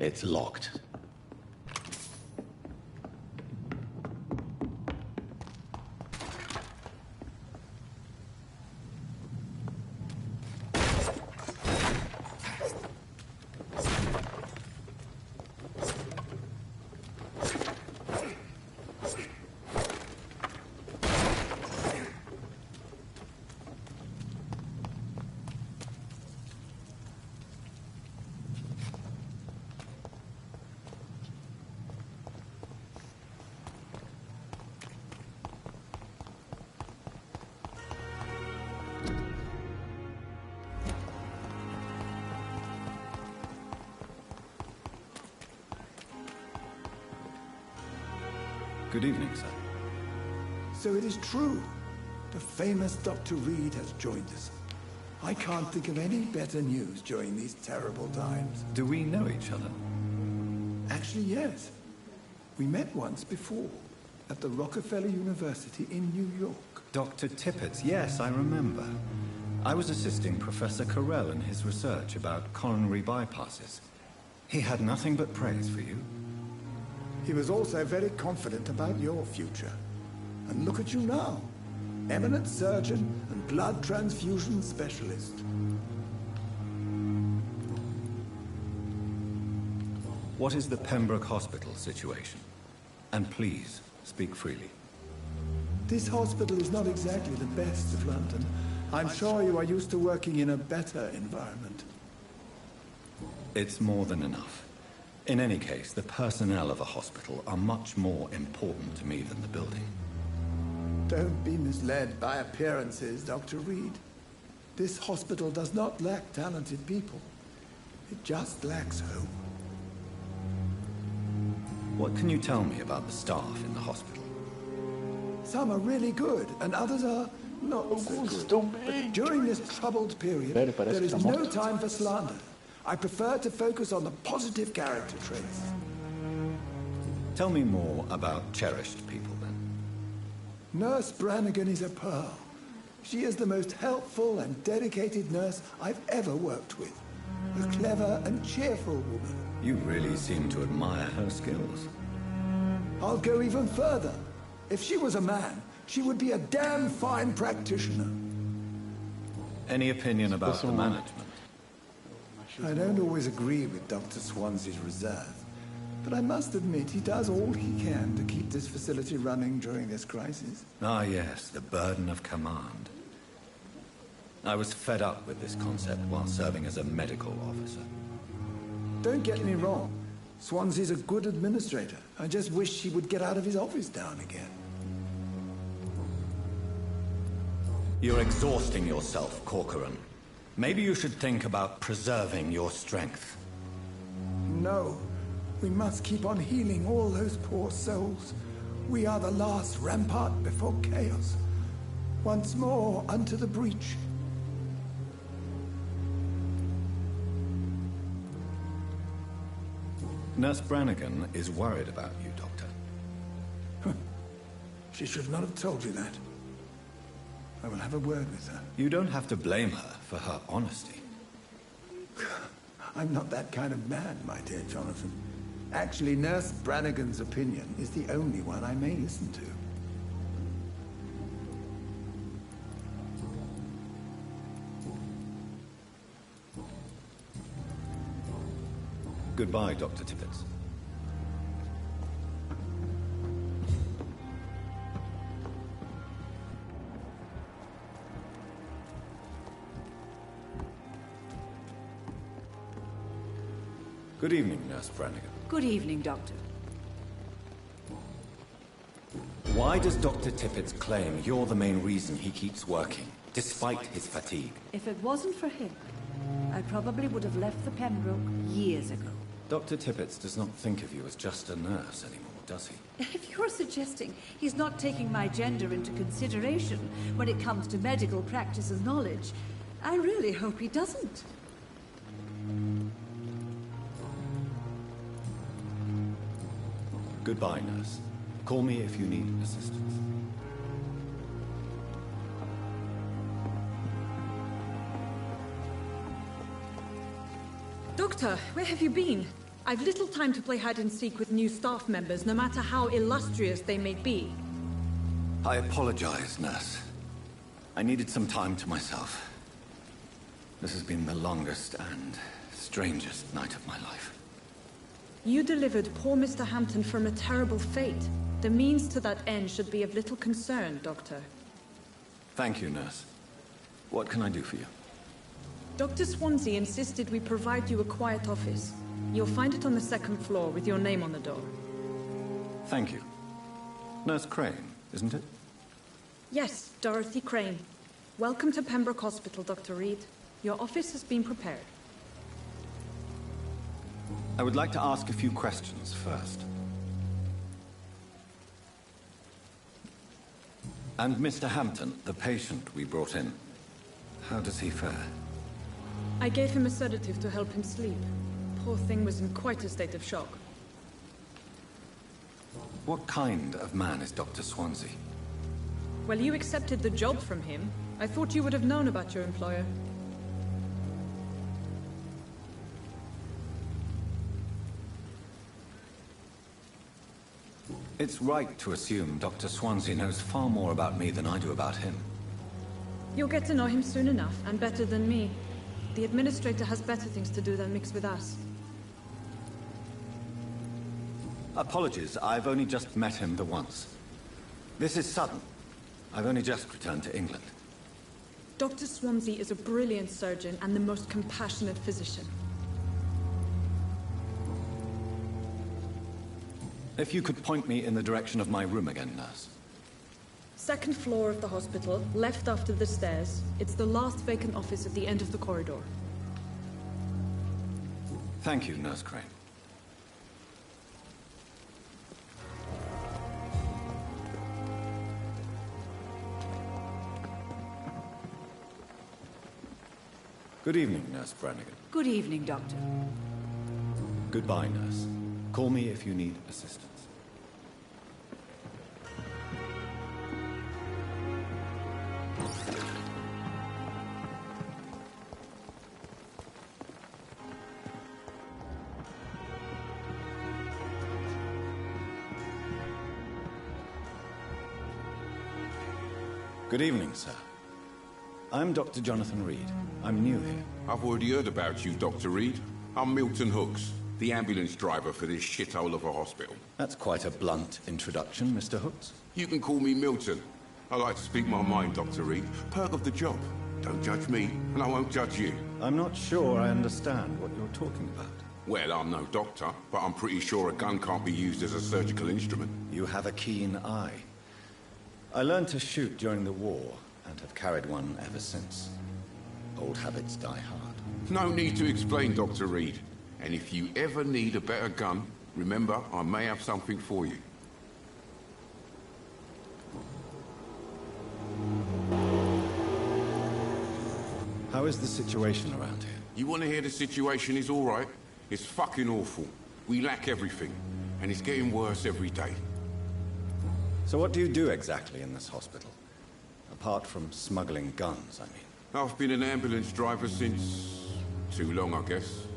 S2: It's locked. Good evening, sir.
S9: So it is true. The famous Dr. Reed has joined us. I can't think of any better news during these terrible times.
S2: Do we know each other?
S9: Actually, yes. We met once before, at the Rockefeller University in New York.
S2: Dr. Tippett, yes, I remember. I was assisting Professor Carell in his research about coronary bypasses. He had nothing but praise for you.
S9: He was also very confident about your future. And look at you now. Eminent surgeon and blood transfusion specialist.
S2: What is the Pembroke Hospital situation? And please, speak freely.
S9: This hospital is not exactly the best of London. I'm sure you are used to working in a better environment.
S2: It's more than enough. In any case, the personnel of a hospital are much more important to me than the building.
S9: Don't be misled by appearances, Dr. Reed. This hospital does not lack talented people. It just lacks hope.
S2: What can you tell me about the staff in the hospital?
S9: Some are really good, and others are not so good. But during this troubled period, there is no time for slander. I prefer to focus on the positive character traits.
S2: Tell me more about cherished people, then.
S9: Nurse Brannigan is a pearl. She is the most helpful and dedicated nurse I've ever worked with. A clever and cheerful woman.
S2: You really seem to admire her skills.
S9: I'll go even further. If she was a man, she would be a damn fine practitioner.
S2: Any opinion about the management?
S9: I don't always agree with Dr. Swansea's reserve, but I must admit he does all he can to keep this facility running during this crisis.
S2: Ah, yes, the burden of command. I was fed up with this concept while serving as a medical officer.
S9: Don't get me wrong. Swansea's a good administrator. I just wish he would get out of his office now and again.
S2: You're exhausting yourself, Corcoran. Maybe you should think about preserving your strength.
S9: No. We must keep on healing all those poor souls. We are the last rampart before chaos. Once more unto the breach.
S2: Nurse Brannigan is worried about you, Doctor.
S9: She should not have told you that. I will have a word with her.
S2: You don't have to blame her for her honesty.
S9: I'm not that kind of man, my dear Jonathan. Actually, Nurse Brannigan's opinion is the only one I may listen to.
S2: Goodbye, Dr. Tippett. Good evening, Nurse Brannigan.
S13: Good evening, Doctor.
S2: Why does Dr. Tippett claim you're the main reason he keeps working, despite his fatigue?
S13: If it wasn't for him, I probably would have left the Pembroke years ago.
S2: Dr. Tippett does not think of you as just a nurse anymore, does he?
S13: If you're suggesting he's not taking my gender into consideration when it comes to medical practice and knowledge, I really hope he doesn't.
S2: Goodbye, nurse. Call me if you need assistance.
S11: Doctor, where have you been? I've little time to play hide and seek with new staff members, no matter how illustrious they may be.
S2: I apologize, nurse. I needed some time to myself. This has been the longest and strangest night of my life.
S11: You delivered poor Mr. Hampton from a terrible fate. The means to that end should be of little concern, Doctor.
S2: Thank you, nurse. What can I do for you?
S11: Dr. Swansea insisted we provide you a quiet office. You'll find it on the second floor with your name on the door.
S2: Thank you. Nurse Crane, isn't it?
S11: Yes, Dorothy Crane. Welcome to Pembroke Hospital, Dr. Reed. Your office has been prepared.
S2: I would like to ask a few questions first. And Mr. Hampton, the patient we brought in, how does he fare?
S11: I gave him a sedative to help him sleep. Poor thing was in quite a state of shock.
S2: What kind of man is Dr. Swansea?
S11: Well, you accepted the job from him. I thought you would have known about your employer.
S2: It's right to assume Dr. Swansea knows far more about me than I do about him.
S11: You'll get to know him soon enough, and better than me. The administrator has better things to do than mix with us.
S2: Apologies, I've only just met him the once. This is sudden. I've only just returned to England.
S11: Dr. Swansea is a brilliant surgeon and the most compassionate physician.
S2: If you could point me in the direction of my room again, nurse.
S11: Second floor of the hospital, left after the stairs. It's the last vacant office at the end of the corridor.
S2: Thank you, Nurse Crane. Good evening, Nurse Brannigan.
S13: Good evening, Doctor.
S2: Goodbye, nurse. Call me if you need assistance. Good evening, sir. I'm Dr. Jonathan Reed. I'm new here.
S16: I've already heard about you, Dr. Reed. I'm Milton Hooks, the ambulance driver for this shithole of a hospital.
S2: That's quite a blunt introduction, Mr. Hooks.
S16: You can call me Milton. I like to speak my mind, Dr. Reed. Perk of the job. Don't judge me, and I won't judge you.
S2: I'm not sure I understand what you're talking about.
S16: Well, I'm no doctor, but I'm pretty sure a gun can't be used as a surgical instrument.
S2: You have a keen eye. I learned to shoot during the war, and have carried one ever since. Old habits die hard.
S16: No need to explain, Dr. Reed. And if you ever need a better gun, remember, I may have something for you.
S2: How is the situation around here?
S16: You want to hear the situation is all right? It's fucking awful. We lack everything, and it's getting worse every day.
S2: So what do you do exactly in this hospital? Apart from smuggling guns, I mean.
S16: I've been an ambulance driver since... too long, I guess.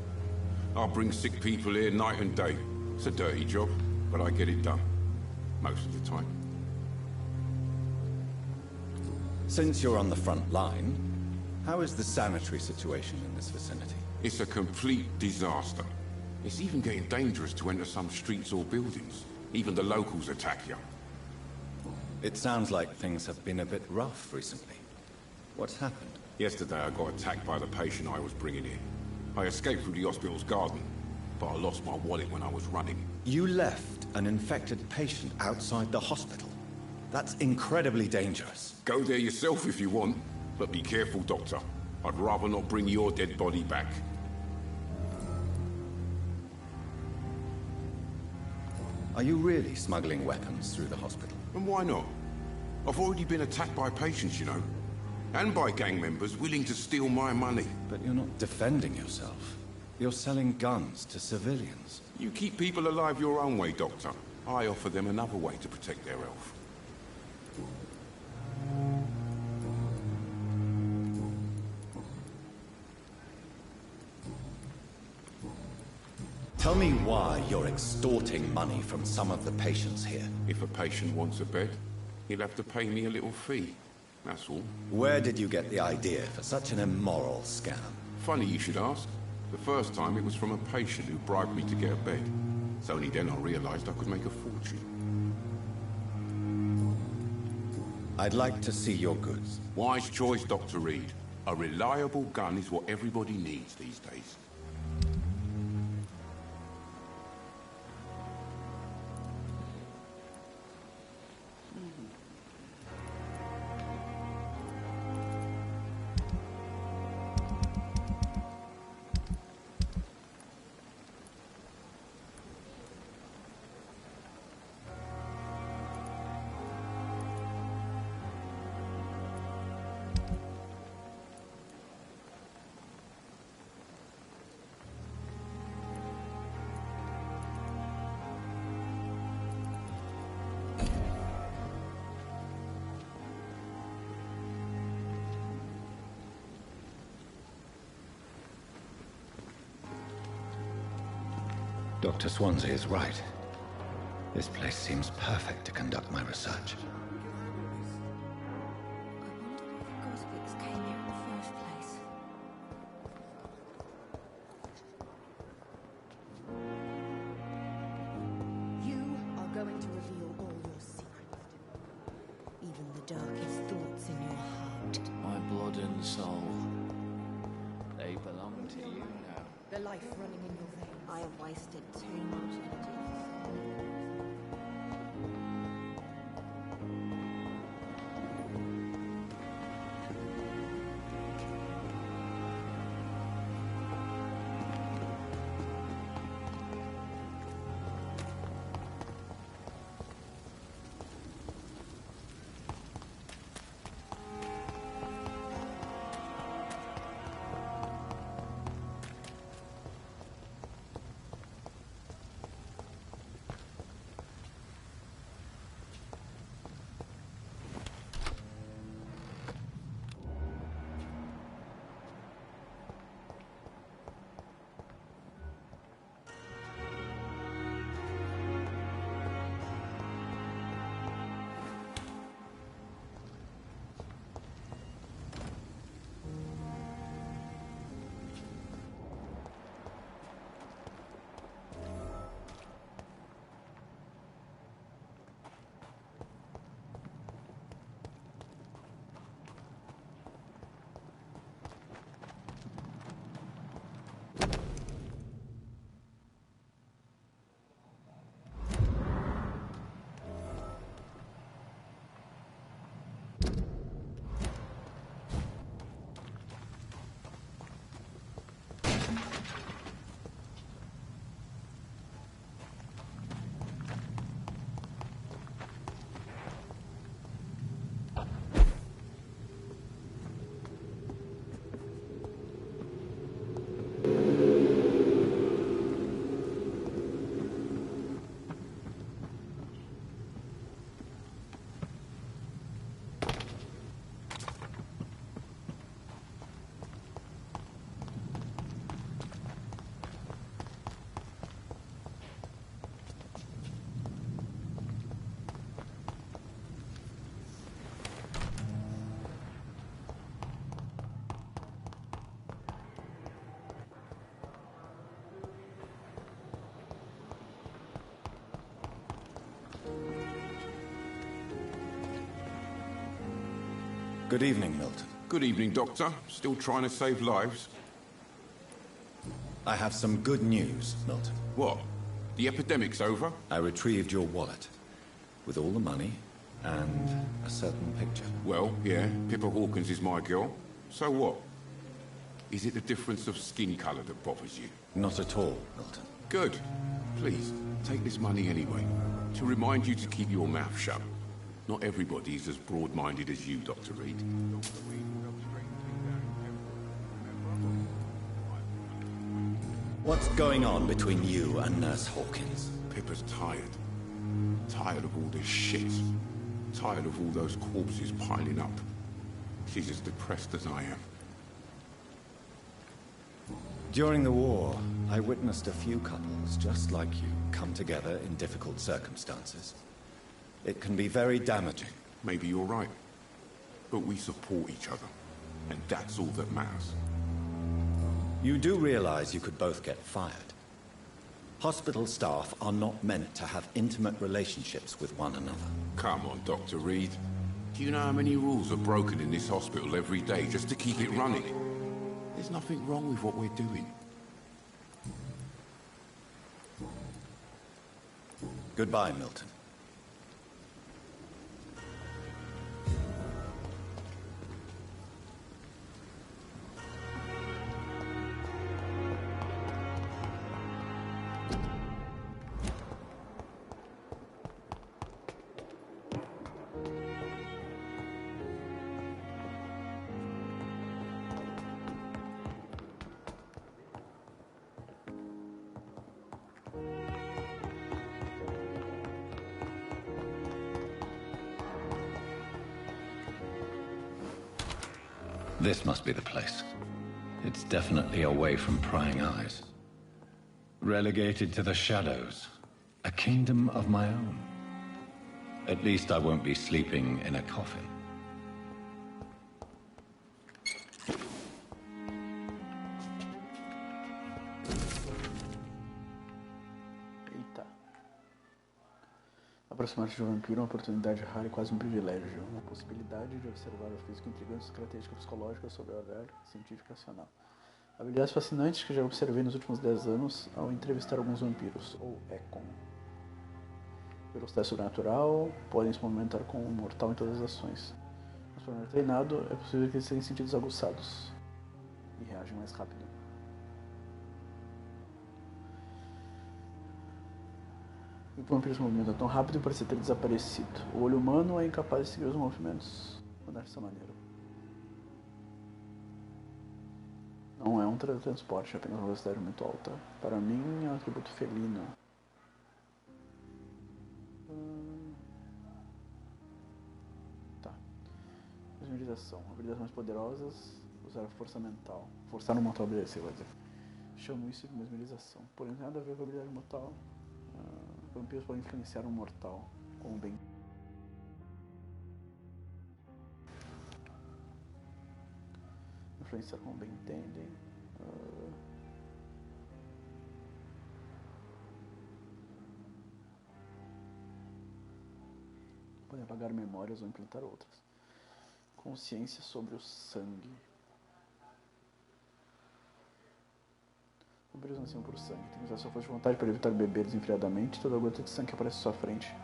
S16: I bring sick people here night and day. It's a dirty job, but I get it done. Most of the time.
S2: Since you're on the front line, how is the sanitary situation in this vicinity?
S16: It's a complete disaster. It's even getting dangerous to enter some streets or buildings. Even the locals attack you.
S2: It sounds like things have been a bit rough recently. What's happened?
S16: Yesterday I got attacked by the patient I was bringing in. I escaped through the hospital's garden, but I lost my wallet when I was running.
S2: You left an infected patient outside the hospital? That's incredibly dangerous.
S16: Go there yourself if you want, but be careful, Doctor. I'd rather not bring your dead body back.
S2: Are you really smuggling weapons through the hospital?
S16: And why not? I've already been attacked by patients, you know. And by gang members willing to steal my money.
S2: But you're not defending yourself. You're selling guns to civilians.
S16: You keep people alive your own way, Doctor. I offer them another way to protect their health.
S2: Tell me why you're extorting money from some of the patients here.
S16: If a patient wants a bed, he'll have to pay me a little fee. That's all.
S2: Where did you get the idea for such an immoral scam?
S16: Funny you should ask. The first time it was from a patient who bribed me to get a bed. It's only then I realized I could make a fortune.
S2: I'd like to see your goods.
S16: Wise choice, Dr. Reed. A reliable gun is what everybody needs these days.
S2: Dr. Swansea is right. This place seems perfect to conduct my research.
S17: You are going to reveal all your secrets to me. Even the darkest thoughts in your heart.
S18: My blood and soul. They belong to you now.
S17: The life running in your veins. I have wasted too much energy.
S2: Good evening, Milton.
S16: Good evening, Doctor. Still trying to save lives?
S2: I have some good news, Milton.
S16: What? The epidemic's over?
S2: I retrieved your wallet, with all the money, and a certain picture.
S16: Well, yeah, Pippa Hawkins is my girl. So what? Is it the difference of skin colour that bothers you?
S2: Not at all, Milton.
S16: Good. Please, take this money anyway. To remind you to keep your mouth shut. Not everybody's as broad-minded as you, Dr. Reed.
S2: What's going on between you and Nurse Hawkins?
S16: Pippa's tired. Tired of all this shit. Tired of all those corpses piling up. She's as depressed as I am.
S2: During the war, I witnessed a few couples just like you come together in difficult circumstances. It can be very damaging.
S16: Maybe you're right. But we support each other. And that's all that matters.
S2: You do realize you could both get fired. Hospital staff are not meant to have intimate relationships with one another.
S16: Come on, Dr. Reed. Do you know how many rules are broken in this hospital every day just to keep it running? There's nothing wrong with what we're doing.
S2: Goodbye, Milton. This must be the place. It's definitely away from prying eyes. Relegated to the shadows. A kingdom of my own. At least I won't be sleeping in a coffin.
S1: Eita. Aproximar-se de um vampiro é uma oportunidade rara e quase um privilégio. Uma possibilidade de observar o físico intrigante e características psicológicas sob o olhar científico racional. Habilidades fascinantes que já observei nos últimos 10 anos ao entrevistar alguns vampiros, ou Econ. Velocidade sobrenatural, podem se movimentar como um mortal em todas as ações. Mas para um treinado, é possível que eles tenham sentidos aguçados e reagem mais rápido. O vampiro se movimenta tão rápido que parece ter desaparecido. O olho humano é incapaz de seguir os movimentos dessa maneira. Não é um teletransporte, é apenas uma velocidade muito alta. Para mim, é um atributo felino. Tá. Mesmerização. Habilidades mais poderosas, usar a força mental. Forçar no mortal obedecer, vai dizer. Chamo isso de mesmerização. Porém, nada a ver com a habilidade mortal. Vampiros podem influenciar um mortal, como bem. Influenciar como bem entendem. Podem apagar memórias ou implantar outras. Consciência sobre o sangue. Vampiros ansiam por sangue. Tem que usar sua força de vontade para evitar beber desenfreadamente toda a gota de sangue que aparece à sua frente.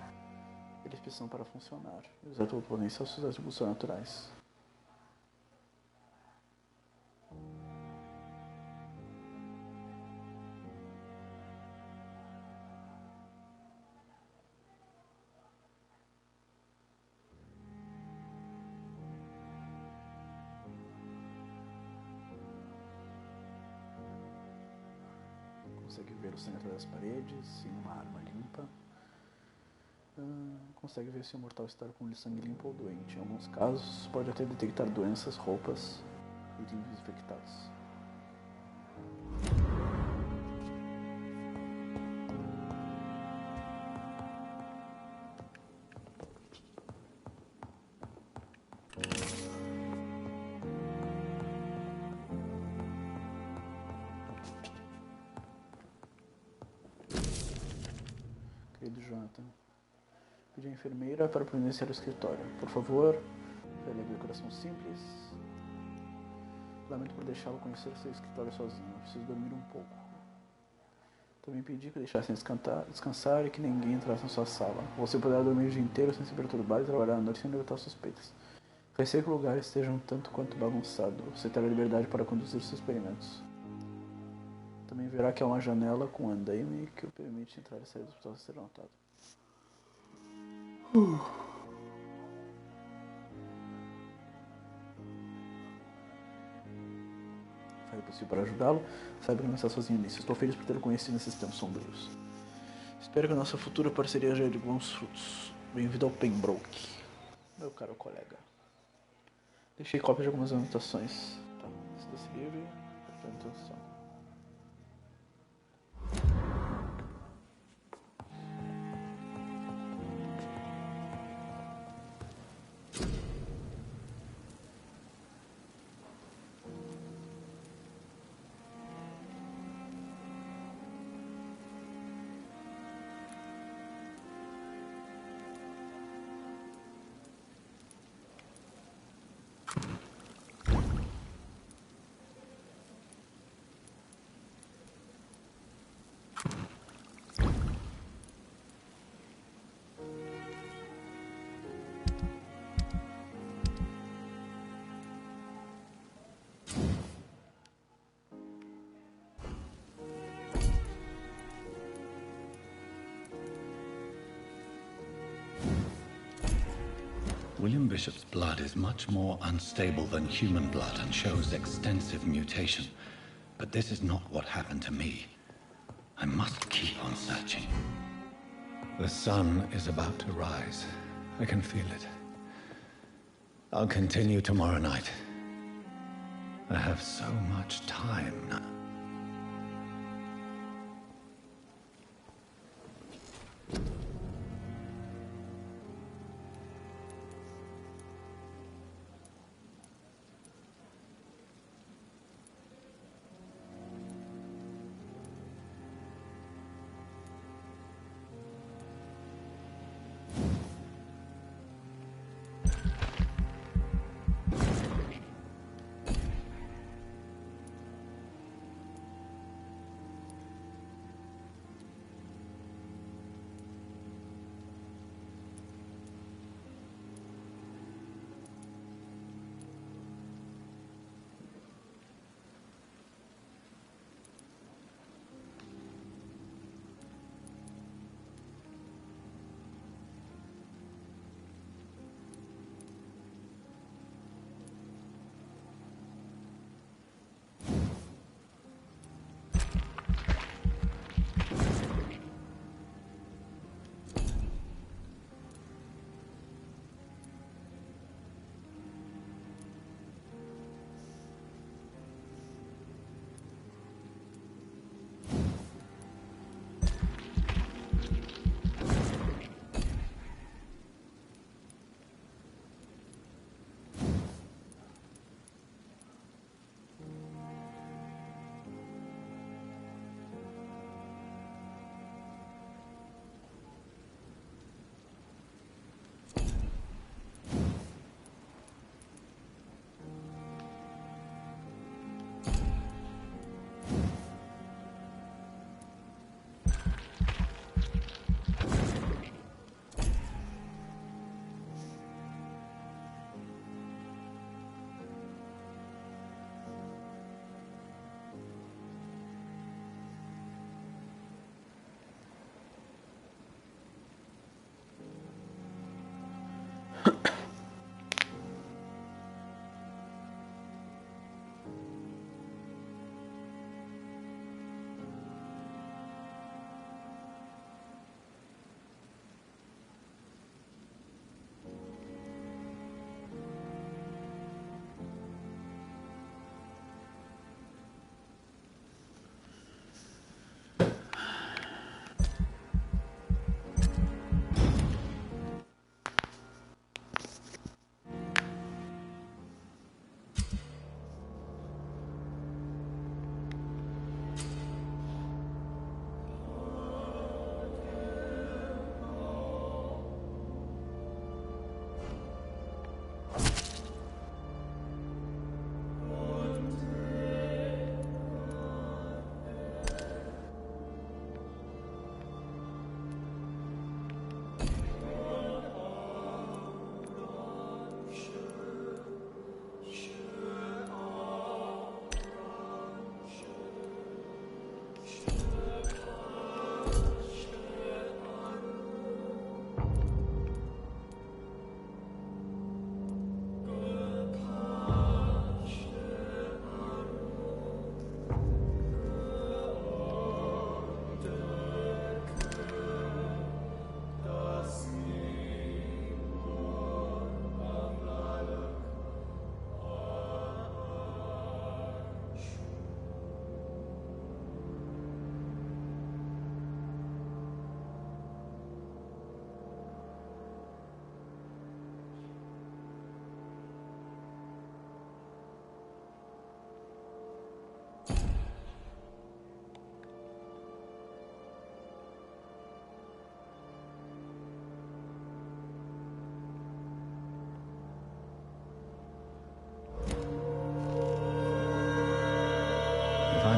S1: Eles precisam para funcionar. E usar todo o potencial suas atributos naturais. Consegue ver o sangue através das paredes, em uma arma limpa. Consegue ver se o mortal está com sangue limpo ou doente. Em alguns casos, pode até detectar doenças, roupas e itens infectados. Querido Jonathan, pedi à enfermeira para providenciar o escritório. Por favor, Ele é coração simples. Lamento por deixá-lo conhecer seu escritório sozinho. Preciso dormir um pouco. Também pedi que deixassem descansar e que ninguém entrasse na sua sala. Você poderá dormir o dia inteiro sem se perturbar e trabalhar à noite sem levantar suspeitas. Receio que o lugar esteja um tanto quanto bagunçado. Você terá liberdade para conduzir seus experimentos. Também verá que há uma janela com andaime que o permite entrar e sair do hospital sem ser notado. Farei o possível para ajudá-lo. Saiba que não está sozinho nisso. Estou feliz por ter o conhecido nesses tempos sombrios. Espero que a nossa futura parceria gere bons frutos. Bem-vindo ao Pembroke, meu caro colega. Deixei cópia de algumas anotações. Tá, se livre, atenção.
S2: William Bishop's blood is much more unstable than human blood and shows extensive mutation. But this is not what happened to me. I must keep on searching. The sun is about to rise. I can feel it. I'll continue tomorrow night. I have so much time now.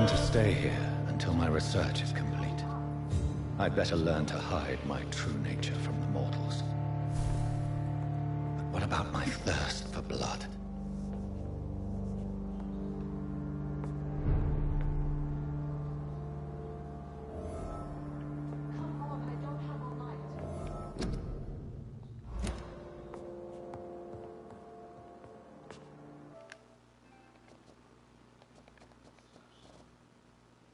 S2: plan to stay here until my research is complete. I'd better learn to hide my true nature from the mortals. But what about my thirst for blood?